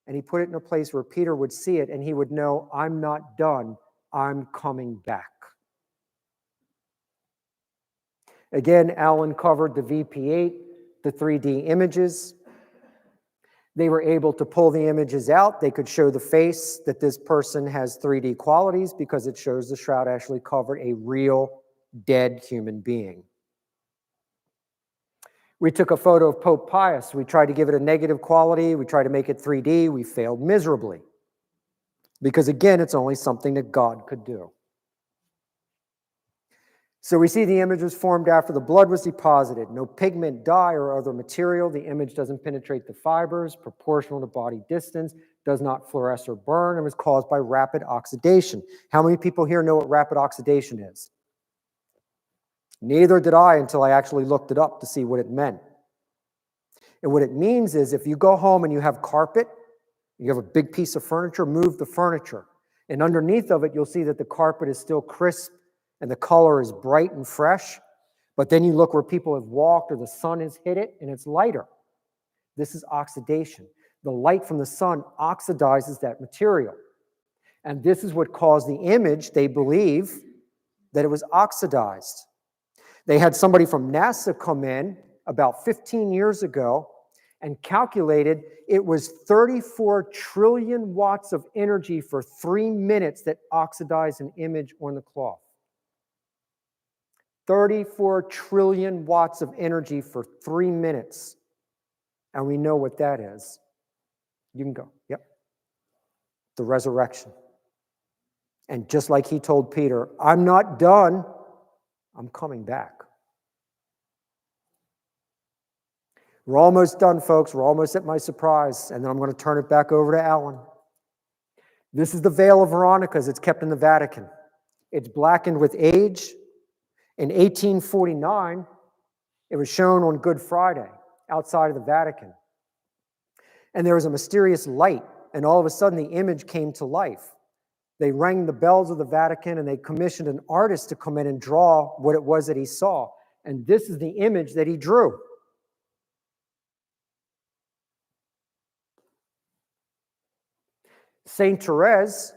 S2: and he put it in a place where Peter would see it and he would know, I'm not done, I'm coming back. Again, Alan covered the VP8, the 3D images. They were able to pull the images out. They could show the face that this person has 3D qualities because it shows the shroud actually covered a real dead human being. We took a photo of Pope Pius. We tried to give it a negative quality. We tried to make it 3D. We failed miserably. Because again, it's only something that God could do. So we see the image was formed after the blood was deposited. No pigment, dye, or other material. The image doesn't penetrate the fibers, proportional to body distance, does not fluoresce or burn, and was caused by rapid oxidation. How many people here know what rapid oxidation is? Neither did I until I actually looked it up to see what it meant. And what it means is if you go home and you have carpet, you have a big piece of furniture, move the furniture. And underneath of it, you'll see that the carpet is still crisp and the color is bright and fresh. But then you look where people have walked or the sun has hit it and it's lighter. This is oxidation. The light from the sun oxidizes that material. And this is what caused the image, they believe, that it was oxidized. They had somebody from NASA come in about 15 years ago and calculated it was 34 trillion watts of energy for 3 minutes that oxidized an image on the cloth. 34 trillion watts of energy for 3 minutes. And we know what that is. You can go. Yep. The resurrection. And just like he told Peter, I'm not done. I'm coming back. We're almost done, folks. We're almost at my surprise. And then I'm going to turn it back over to Alan. This is the veil of Veronica's. It's kept in the Vatican. It's blackened with age. In 1849, it was shown on Good Friday outside of the Vatican. And there was a mysterious light, and all of a sudden the image came to life. They rang the bells of the Vatican, and they commissioned an artist to come in and draw what it was that he saw. And this is the image that he drew. Saint Therese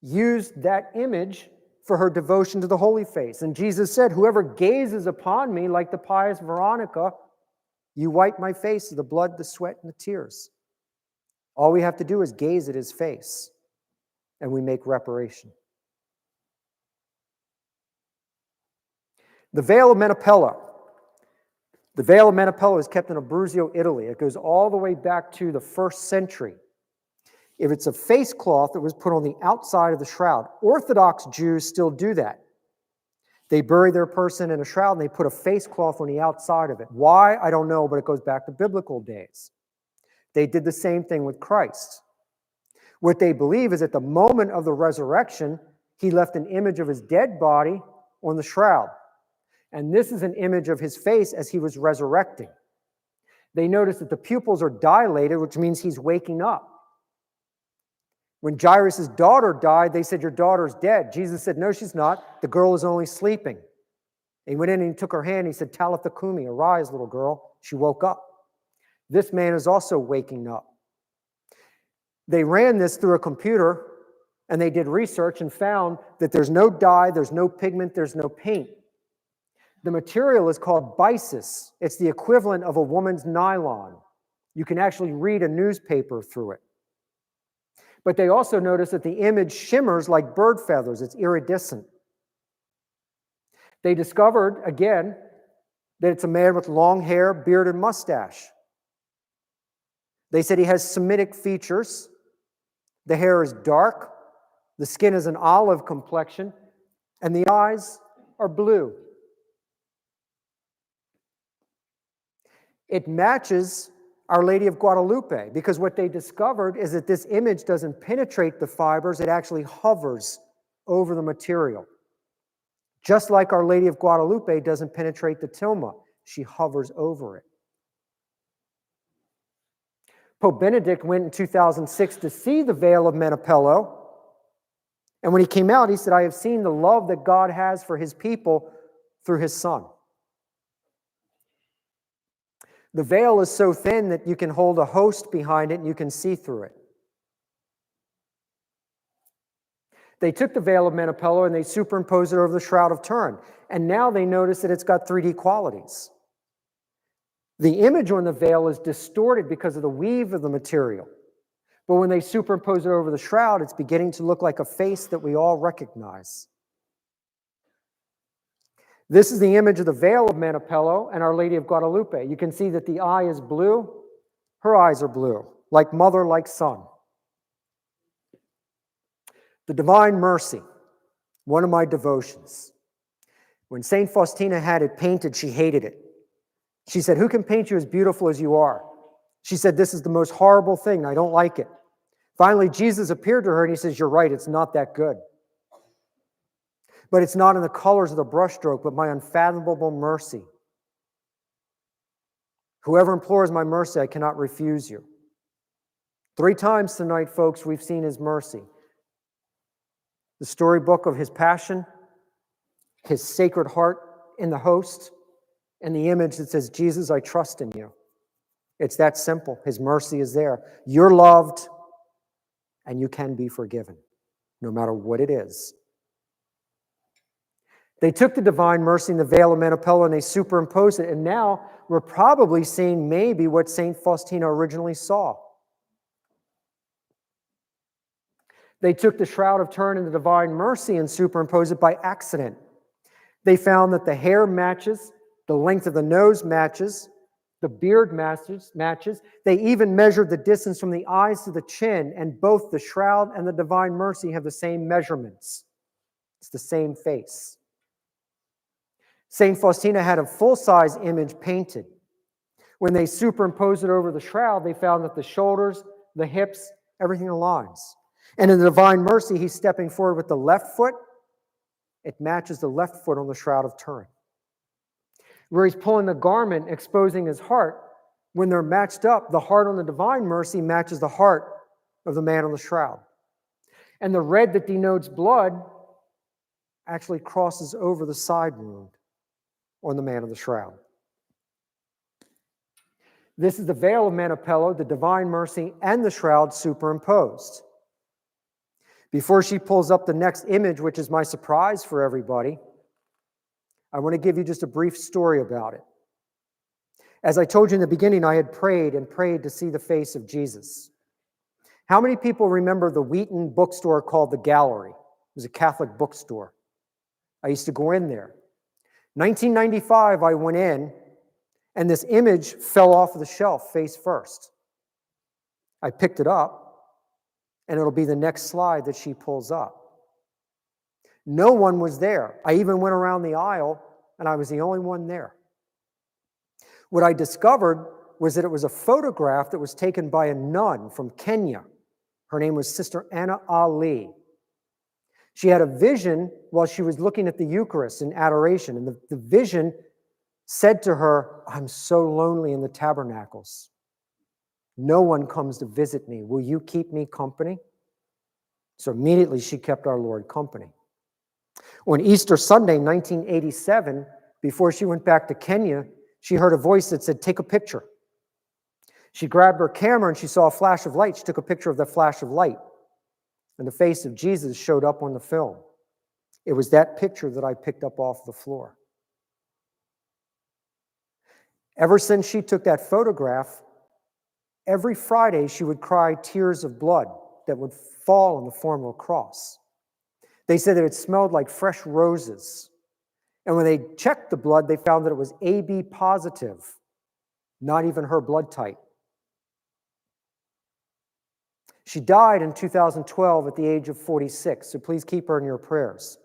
S2: used that image for her devotion to the Holy Face. And Jesus said, whoever gazes upon me like the pious Veronica, you wipe my face with the blood, the sweat, and the tears. All we have to do is gaze at his face, and we make reparation. The veil of Menopella. The veil of Menopella is kept in Abruzzo, Italy. It goes all the way back to the 1st century. If it's a face cloth, it was put on the outside of the shroud. Orthodox Jews still do that. They bury their person in a shroud and they put a face cloth on the outside of it. Why? I don't know, but it goes back to biblical days. They did the same thing with Christ. What they believe is at the moment of the resurrection, he left an image of his dead body on the shroud. And this is an image of his face as he was resurrecting. They notice that the pupils are dilated, which means he's waking up. When Jairus' daughter died, they said, your daughter's dead. Jesus said, no, she's not. The girl is only sleeping. He went in and he took her hand. He said, Talitha Kumi, arise, little girl. She woke up. This man is also waking up. They ran this through a computer, and they did research and found that there's no dye, there's no pigment, there's no paint. The material is called byssus. It's the equivalent of a woman's nylon. You can actually read a newspaper through it. But they also noticed that the image shimmers like bird feathers. It's iridescent. They discovered, again, that it's a man with long hair, beard, and mustache. They said he has Semitic features. The hair is dark. The skin is an olive complexion. And the eyes are blue. It matches Our Lady of Guadalupe, because what they discovered is that this image doesn't penetrate the fibers, it actually hovers over the material. Just like Our Lady of Guadalupe doesn't penetrate the tilma, she hovers over it. Pope Benedict went in 2006 to see the Veil of Menopello, and when he came out, he said, I have seen the love that God has for his people through his Son. The veil is so thin that you can hold a host behind it and you can see through it. They took the Veil of Menopello and they superimposed it over the Shroud of Turin. And now they notice that it's got 3D qualities. The image on the veil is distorted because of the weave of the material. But when they superimpose it over the shroud, it's beginning to look like a face that we all recognize. This is the image of the Veil of Menopello and Our Lady of Guadalupe. You can see that the eye is blue. Her eyes are blue, like mother, like son. The Divine Mercy, one of my devotions. When St. Faustina had it painted, she hated it. She said, who can paint you as beautiful as you are? She said, this is the most horrible thing. I don't like it. Finally, Jesus appeared to her and he says, you're right, it's not that good. But it's not in the colors of the brushstroke, but my unfathomable mercy. Whoever implores my mercy, I cannot refuse you. 3 times tonight, folks, we've seen his mercy. The storybook of his passion, his sacred heart in the host, and the image that says, Jesus, I trust in you. It's that simple. His mercy is there. You're loved, and you can be forgiven, no matter what it is. They took the Divine Mercy and the Veil of Menopello and they superimposed it, and now we're probably seeing maybe what St. Faustina originally saw. They took the Shroud of Turin and the Divine Mercy and superimposed it by accident. They found that the hair matches, the length of the nose matches, the beard matches. They even measured the distance from the eyes to the chin, and both the Shroud and the Divine Mercy have the same measurements. It's the same face. St. Faustina had a full-size image painted. When they superimposed it over the shroud, they found that the shoulders, the hips, everything aligns. And in the Divine Mercy, he's stepping forward with the left foot. It matches the left foot on the Shroud of Turin. Where he's pulling the garment, exposing his heart, when they're matched up, the heart on the Divine Mercy matches the heart of the man on the shroud. And the red that denotes blood actually crosses over the side wound on the man of the shroud. This is the Veil of Menopello, the Divine Mercy, and the shroud superimposed. Before she pulls up the next image, which is my surprise for everybody, I want to give you just a brief story about it. As I told you in the beginning, I had prayed and prayed to see the face of Jesus. How many people remember the Wheaton bookstore called The Gallery? It was a Catholic bookstore. I used to go in there. 1995, I went in, and this image fell off the shelf face first. I picked it up, and it'll be the next slide that she pulls up. No one was there. I even went around the aisle, and I was the only one there. What I discovered was that it was a photograph that was taken by a nun from Kenya. Her name was Sister Anna Ali. She had a vision while she was looking at the Eucharist in adoration, and the vision said to her, "I'm so lonely in the tabernacles. No one comes to visit me. Will you keep me company?" So immediately she kept our Lord company. On Easter Sunday, 1987, before she went back to Kenya, she heard a voice that said, "Take a picture." She grabbed her camera and she saw a flash of light. She took a picture of the flash of light, and the face of Jesus showed up on the film. It was that picture that I picked up off the floor. Ever since she took that photograph, every Friday she would cry tears of blood that would fall in the form of a cross. They said that it smelled like fresh roses. And when they checked the blood, they found that it was AB positive, not even her blood type. She died in 2012 at the age of 46, so please keep her in your prayers.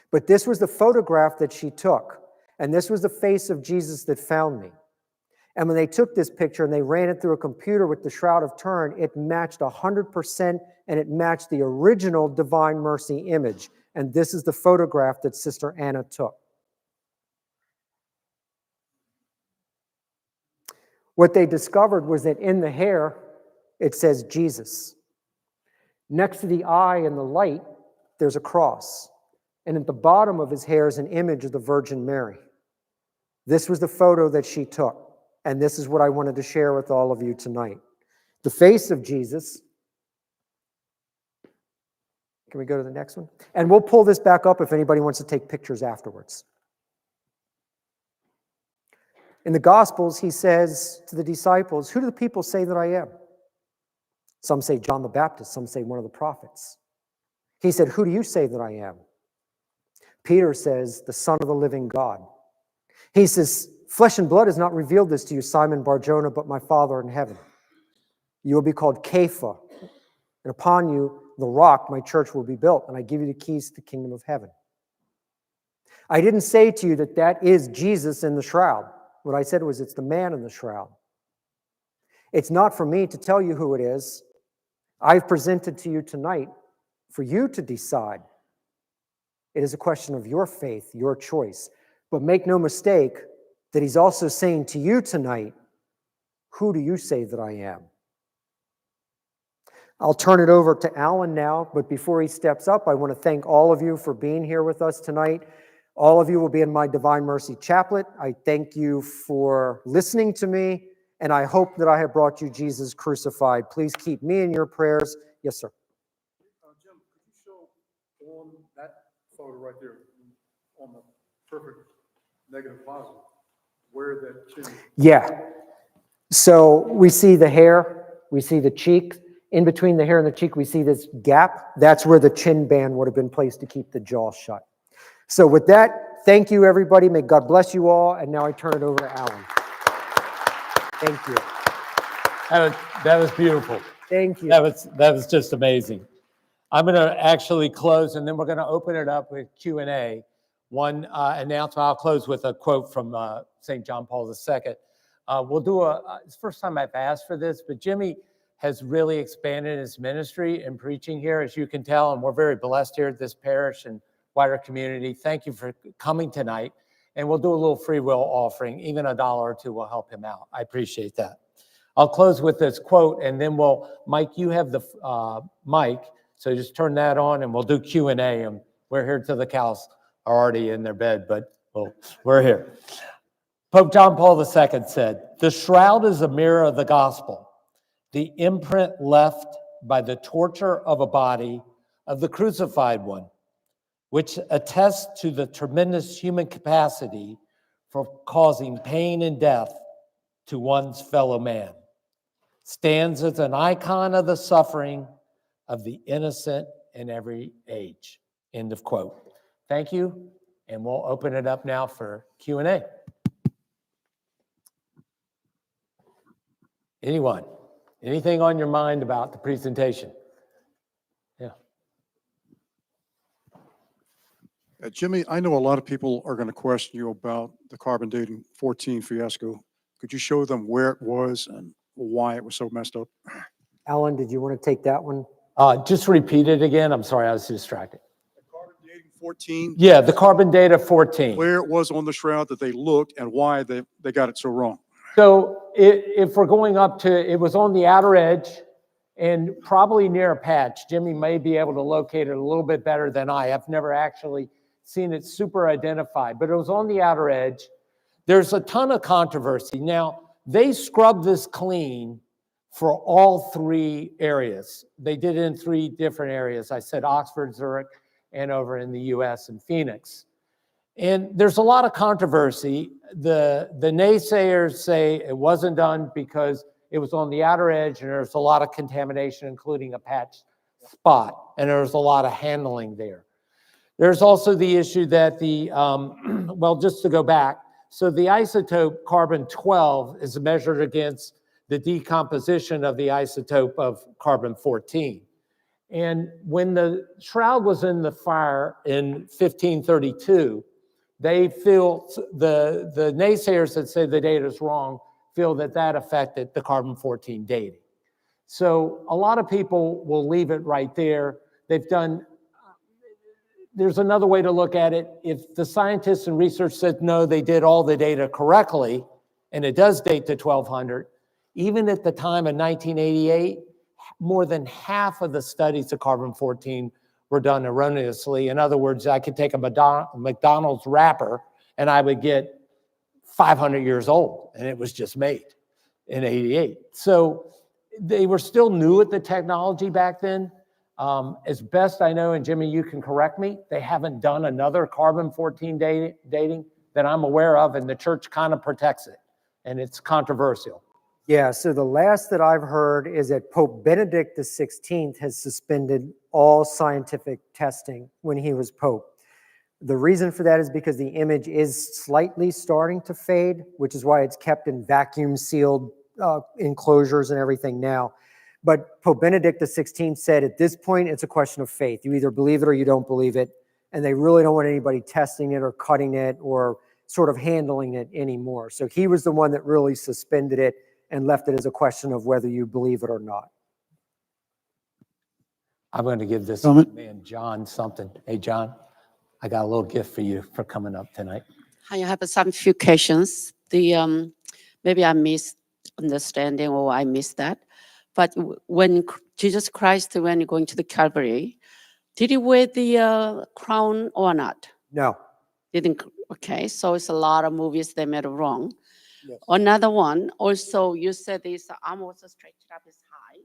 S2: But this was the photograph that she took, and this was the face of Jesus that found me. And when they took this picture and they ran it through a computer with the Shroud of Turin, it matched 100%, and it matched the original Divine Mercy image. And this is the photograph that Sister Anna took. What they discovered was that in the hair, it says Jesus. Next to the eye and the light, there's a cross. And at the bottom of his hair is an image of the Virgin Mary. This was the photo that she took. And this is what I wanted to share with all of you tonight. The face of Jesus. Can we go to the next one? And we'll pull this back up if anybody wants to take pictures afterwards. In the Gospels, he says to the disciples, "Who do the people say that I am?" Some say John the Baptist, some say one of the prophets. He said, "Who do you say that I am?" Peter says, "The Son of the living God." He says, "Flesh and blood has not revealed this to you, Simon Bar-Jonah, but my Father in heaven. You will be called Kepha, and upon you, the rock, my church will be built, and I give you the keys to the kingdom of heaven." I didn't say to you that that is Jesus in the shroud. What I said was it's the man in the shroud. It's not for me to tell you who it is. I've presented to you tonight for you to decide. It is a question of your faith, your choice. But make no mistake that he's also saying to you tonight, who do you say that I am? I'll turn it over to Alan now, but before he steps up, I want to thank all of you for being here with us tonight. All of you will be in my Divine Mercy Chaplet. I thank you for listening to me, and I hope that I have brought you Jesus crucified. Please keep me in your prayers. Yes, sir.
S5: Jim, could you show on that photo right there, on the perfect negative positive, where that chin is?
S2: Yeah. So we see the hair, we see the cheek. In between the hair and the cheek, we see this gap. That's where the chin band would have been placed to keep the jaw shut. So with that, thank you, everybody. May God bless you all. And now I turn it over to Alan. Thank you.
S1: That was beautiful.
S2: Thank you.
S1: That was just amazing. I'm going to actually close, and then we're going to open it up with Q&A. One announcement, I'll close with a quote from St. John Paul II. We'll do it's the first time I've asked for this, but Jimmy has really expanded his ministry in preaching here, as you can tell, and we're very blessed here at this parish and wider community. Thank you for coming tonight, and we'll do a little free will offering. Even $1 or $2 will help him out. I appreciate that. I'll close with this quote, and then Mike, you have the mic, so just turn that on, and we'll do Q&A, and we're here till the cows are already in their bed, but we're here. Pope John Paul II said, "The shroud is a mirror of the gospel, the imprint left by the torture of a body of the crucified one, which attests to the tremendous human capacity for causing pain and death to one's fellow man. Stands as an icon of the suffering of the innocent in every age." End of quote. Thank you, and we'll open it up now for Q&A. Anyone? Anything on your mind about the presentation? Yeah.
S5: Jimmy, I know a lot of people are going to question you about the carbon dating 14 fiasco. Could you show them where it was and why it was so messed up?
S2: Alan, did you want to take that one?
S1: Just repeat it again. I'm sorry, I was distracted.
S5: Carbon dating 14,
S1: Yeah, the carbon data 14.
S5: where it was on the shroud that they looked and why they got it so wrong.
S1: So if we're going up to, it was on the outer edge and probably near a patch. Jimmy may be able to locate it a little bit better than I. I've never actually seen it super identified, but it was on the outer edge. There's a ton of controversy. Now, they scrubbed this clean for all three areas. They did it in three different areas. I said Oxford, Zurich, and over in the US in Phoenix. And there's a lot of controversy. The naysayers say it wasn't done because it was on the outer edge and there's a lot of contamination, including a patch spot, and there's a lot of handling there. There's also the issue that well, just to go back, so the isotope carbon-12 is measured against the decomposition of the isotope of carbon-14. And when the shroud was in the fire in 1532, they feel, the naysayers that say the data is wrong feel that that affected the carbon-14 dating. So a lot of people will leave it right there. They've done, there's another way to look at it. If the scientists and research said, no, they did all the data correctly, and it does date to 1200, even at the time of 1988, more than half of the studies of carbon-14 were done erroneously. In other words, I could take a McDonald's wrapper and I would get 500 years old, and it was just made in 88. So they were still new at the technology back then. As best I know, and Jimmy, you can correct me, they haven't done another carbon-14 dating that I'm aware of, and the church kind of protects it, and it's controversial.
S2: Yeah, so the last that I've heard is that Pope Benedict XVI has suspended all scientific testing when he was Pope. The reason for that is because the image is slightly starting to fade, which is why it's kept in vacuum sealed enclosures and everything now. But Pope Benedict XVI said at this point, it's a question of faith. You either believe it or you don't believe it. And they really don't want anybody testing it or cutting it or sort of handling it anymore. So he was the one that really suspended it and left it as a question of whether you believe it or not.
S1: I'm going to give this man, John, something. Hey, John, I got a little gift for you for coming up tonight.
S6: I have some few questions. Maybe I misunderstanding or I missed that. But when Jesus Christ, when going to the Calvary, did he wear the crown or not?
S2: No.
S6: Didn't. Okay, so it's a lot of movies they made wrong.
S2: Yes.
S6: Another one, also you said this arm was stretched up as high,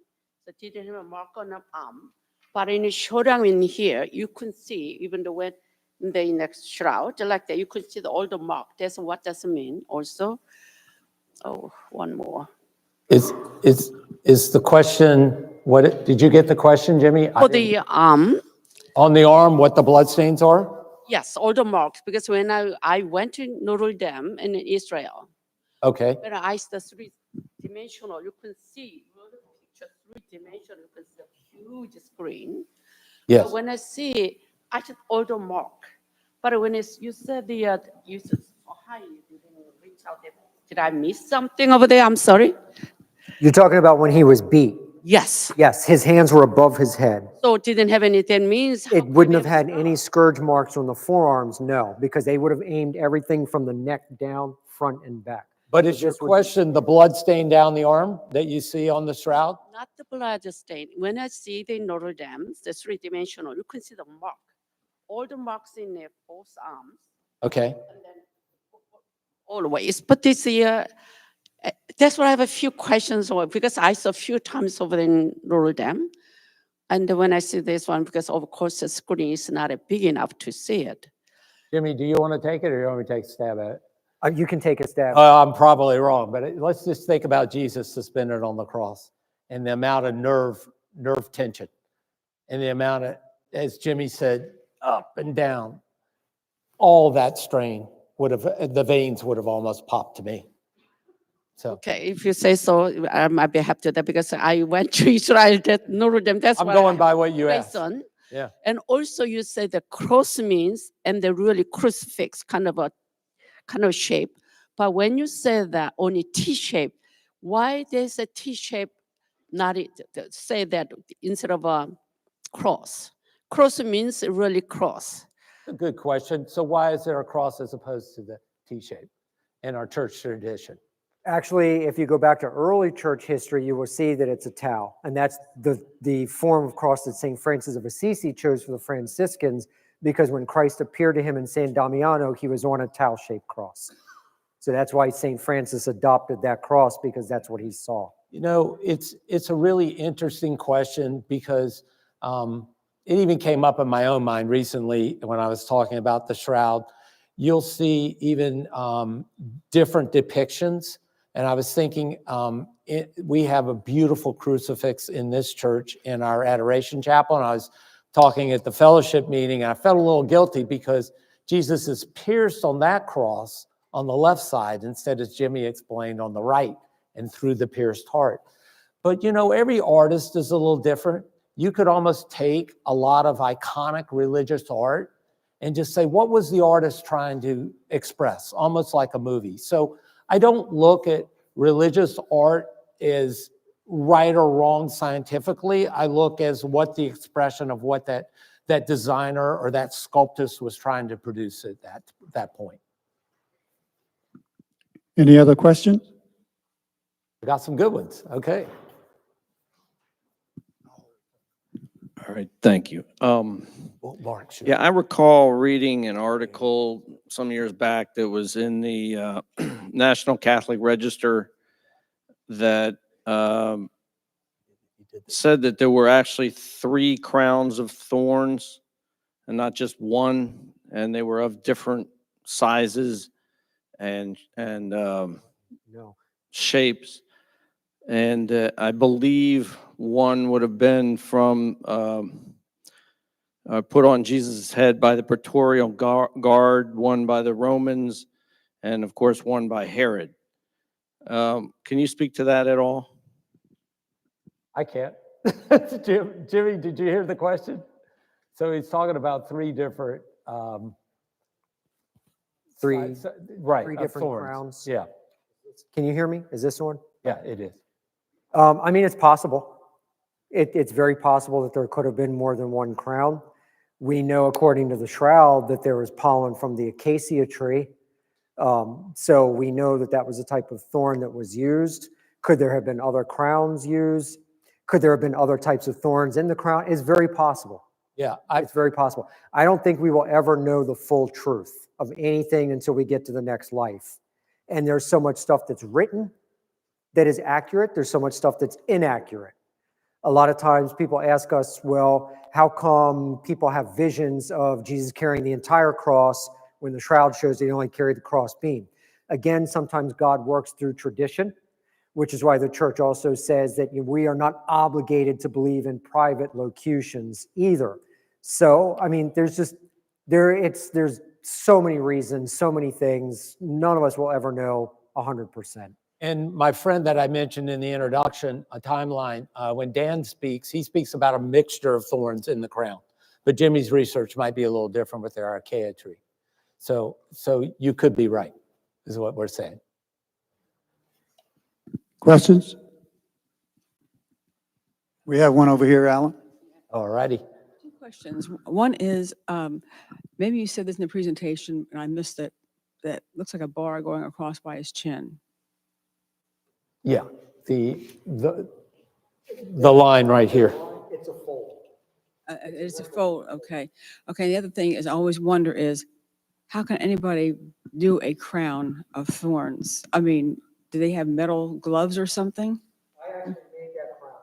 S6: so didn't have a mark on the arm. But in the showdown in here, you could see, even though when the next shroud, like that, you could see all the mark. That's what does it mean also. Oh, one more.
S1: Is the question, what, did you get the question, Jimmy?
S6: For the arm,
S1: On the arm, what the bloodstains are?
S6: yes, all the marks, because when I went to Notre Dame in Israel,
S1: Okay,
S6: when I see the three-dimensional, you can see, picture three-dimensional, you can see a huge screen.
S1: yes.
S6: So when I see, I just all the mark. But when you said you said so high, you didn't reach out there. Did I miss something over there? I'm sorry.
S2: You're talking about when he was beat.
S6: Yes.
S2: Yes, his hands were above his head.
S6: So it didn't have anything means.
S2: It wouldn't have had any scourge marks on the forearms, no, because they would have aimed everything from the neck down, front and back.
S1: But is your question the blood stain down the arm that you see on the shroud?
S6: Not the blood stain. When I see the Notre Dame, the three-dimensional, you can see the mark. All the marks in their both arms.
S1: Okay,
S6: And then always. But this year, that's why I have a few questions over, because I saw a few times over in Notre Dame. And when I see this one, because of course the screen is not big enough to see it.
S1: Jimmy, do you want to take it or you want me to take a stab at it?
S2: You can take a stab.
S1: I'm probably wrong, but let's just think about Jesus suspended on the cross and the amount of nerve tension and the amount of, as Jimmy said, up and down. All that strain would have, the veins would have almost popped to me. So
S6: Okay, if you say so, I might be happy to that, because I went to Israel, that Notre Dame, that's
S1: I'm
S6: what
S1: going
S6: I
S1: by what you
S6: based
S1: asked.
S6: on.
S1: Yeah.
S6: And also you say the cross means, and the really crucifix kind of shape, But when you say that only T-shape, why there's a T-shape, not say that instead of a cross? Cross means really cross.
S1: A good question. So why is there a cross as opposed to the T-shape in our church tradition?
S2: Actually, if you go back to early church history, you will see that it's a tau. And that's the form of cross that St. Francis of Assisi chose for the Franciscans, because when Christ appeared to him in San Damiano, he was on a tau-shaped cross. So that's why St. Francis adopted that cross, because that's what he saw.
S1: You know, it's a really interesting question, because it even came up in my own mind recently when I was talking about the shroud. You'll see even different depictions. And I was thinking, we have a beautiful crucifix in this church in our adoration chapel. And I was talking at the fellowship meeting, and I felt a little guilty because Jesus is pierced on that cross on the left side instead, as Jimmy explained, on the right and through the pierced heart. But you know, every artist is a little different. You could almost take a lot of iconic religious art and just say, what was the artist trying to express? Almost like a movie. So I don't look at religious art as right or wrong scientifically. I look as what the expression of what that designer or that sculptor was trying to produce at that point.
S7: Any other questions?
S1: I got some good ones. Okay.
S8: All right, thank you.
S1: Well, Mark, sure.
S8: Yeah, I recall reading an article some years back that was in the National Catholic Register that said that there were actually 3 crowns of thorns and not just one, and they were of different sizes and
S2: No.
S8: shapes. And I believe one would have been from put on Jesus' head by the Praetorial Guard, one by the Romans, and of course one by Herod. Can you speak to that at all?
S1: I can't. Jimmy, did you hear the question? So he's talking about 3 different
S2: Three
S1: right,
S2: different
S1: thorns.
S2: crowns.
S1: Yeah,
S2: Can you hear me? Is this one?
S1: yeah, it is.
S2: I mean, it's possible. It's very possible that there could have been more than one crown. We know, according to the shroud, that there was pollen from the acacia tree. So we know that that was a type of thorn that was used. Could there have been other crowns used? Could there have been other types of thorns in the crown? It's very possible.
S1: Yeah,
S2: It's very possible. I don't think we will ever know the full truth of anything until we get to the next life. And there's so much stuff that's written that is accurate. There's so much stuff that's inaccurate. A lot of times people ask us, well, how come people have visions of Jesus carrying the entire cross when the shroud shows that he only carried the cross beam? Again, sometimes God works through tradition, which is why the church also says that we are not obligated to believe in private locutions either. So, I mean, there's so many reasons, so many things. None of us will ever know 100%.
S1: And my friend that I mentioned in the introduction, a timeline, when Dan speaks, he speaks about a mixture of thorns in the crown. But Jimmy's research might be a little different with their archaea tree. So you could be right, is what we're saying.
S7: Questions? We have one over here, Alan.
S1: All righty.
S9: 2 questions. One is, maybe you said this in the presentation and I missed it, that looks like a bar going across by his chin.
S1: Yeah, the line right here.
S2: It's a fold.
S9: It's a fold, okay. Okay, the other thing is I always wonder is, how can anybody do a crown of thorns? I mean, do they have metal gloves or something?
S2: I actually made that crown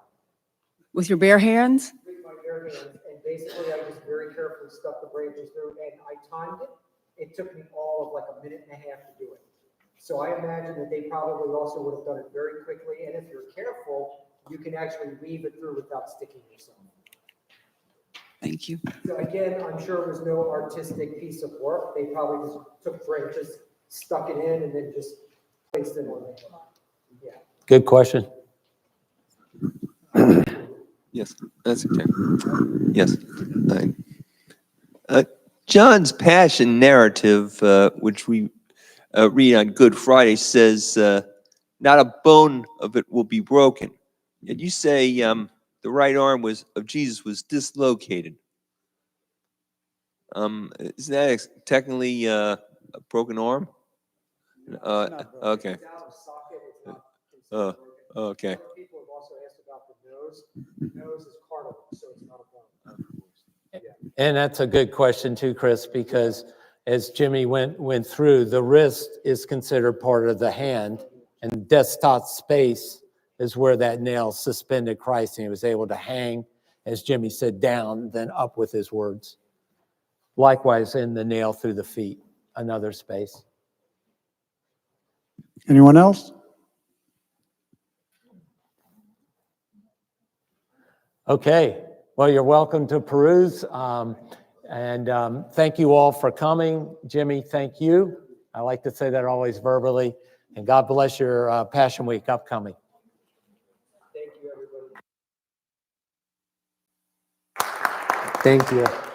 S9: With your bare hands?
S2: with my bare hands, and basically I just very carefully stuck the branches through, and I timed it. It took me all of like a minute and a half to do it. So I imagine that they probably also would have done it very quickly, and if you're careful, you can actually weave it through without sticking yourself.
S9: Thank you.
S2: So again, I'm sure it was no artistic piece of work. They probably just took branches, stuck it in, and then just placed it on it. Yeah.
S1: Good question.
S10: Yes, that's okay. Yes. John's passion narrative, which we read on Good Friday says, not a bone of it will be broken. Yet you say the right arm of Jesus was dislocated. Isn't that technically a broken arm? Okay. Okay.
S2: People have also asked about the nose. The nose is cartilage, so it's not a bone.
S1: And that's a good question too, Chris, because as Jimmy went through, the wrist is considered part of the hand, and desktop space is where that nail suspended Christ, and he was able to hang, as Jimmy said, down, then up with his words. Likewise, in the nail through the feet, another space.
S7: Anyone else?
S1: Okay, well, you're welcome to peruse. Thank you all for coming. Jimmy, thank you. I like to say that always verbally. And God bless your Passion Week upcoming.
S2: Thank you, everybody.
S1: Thank you.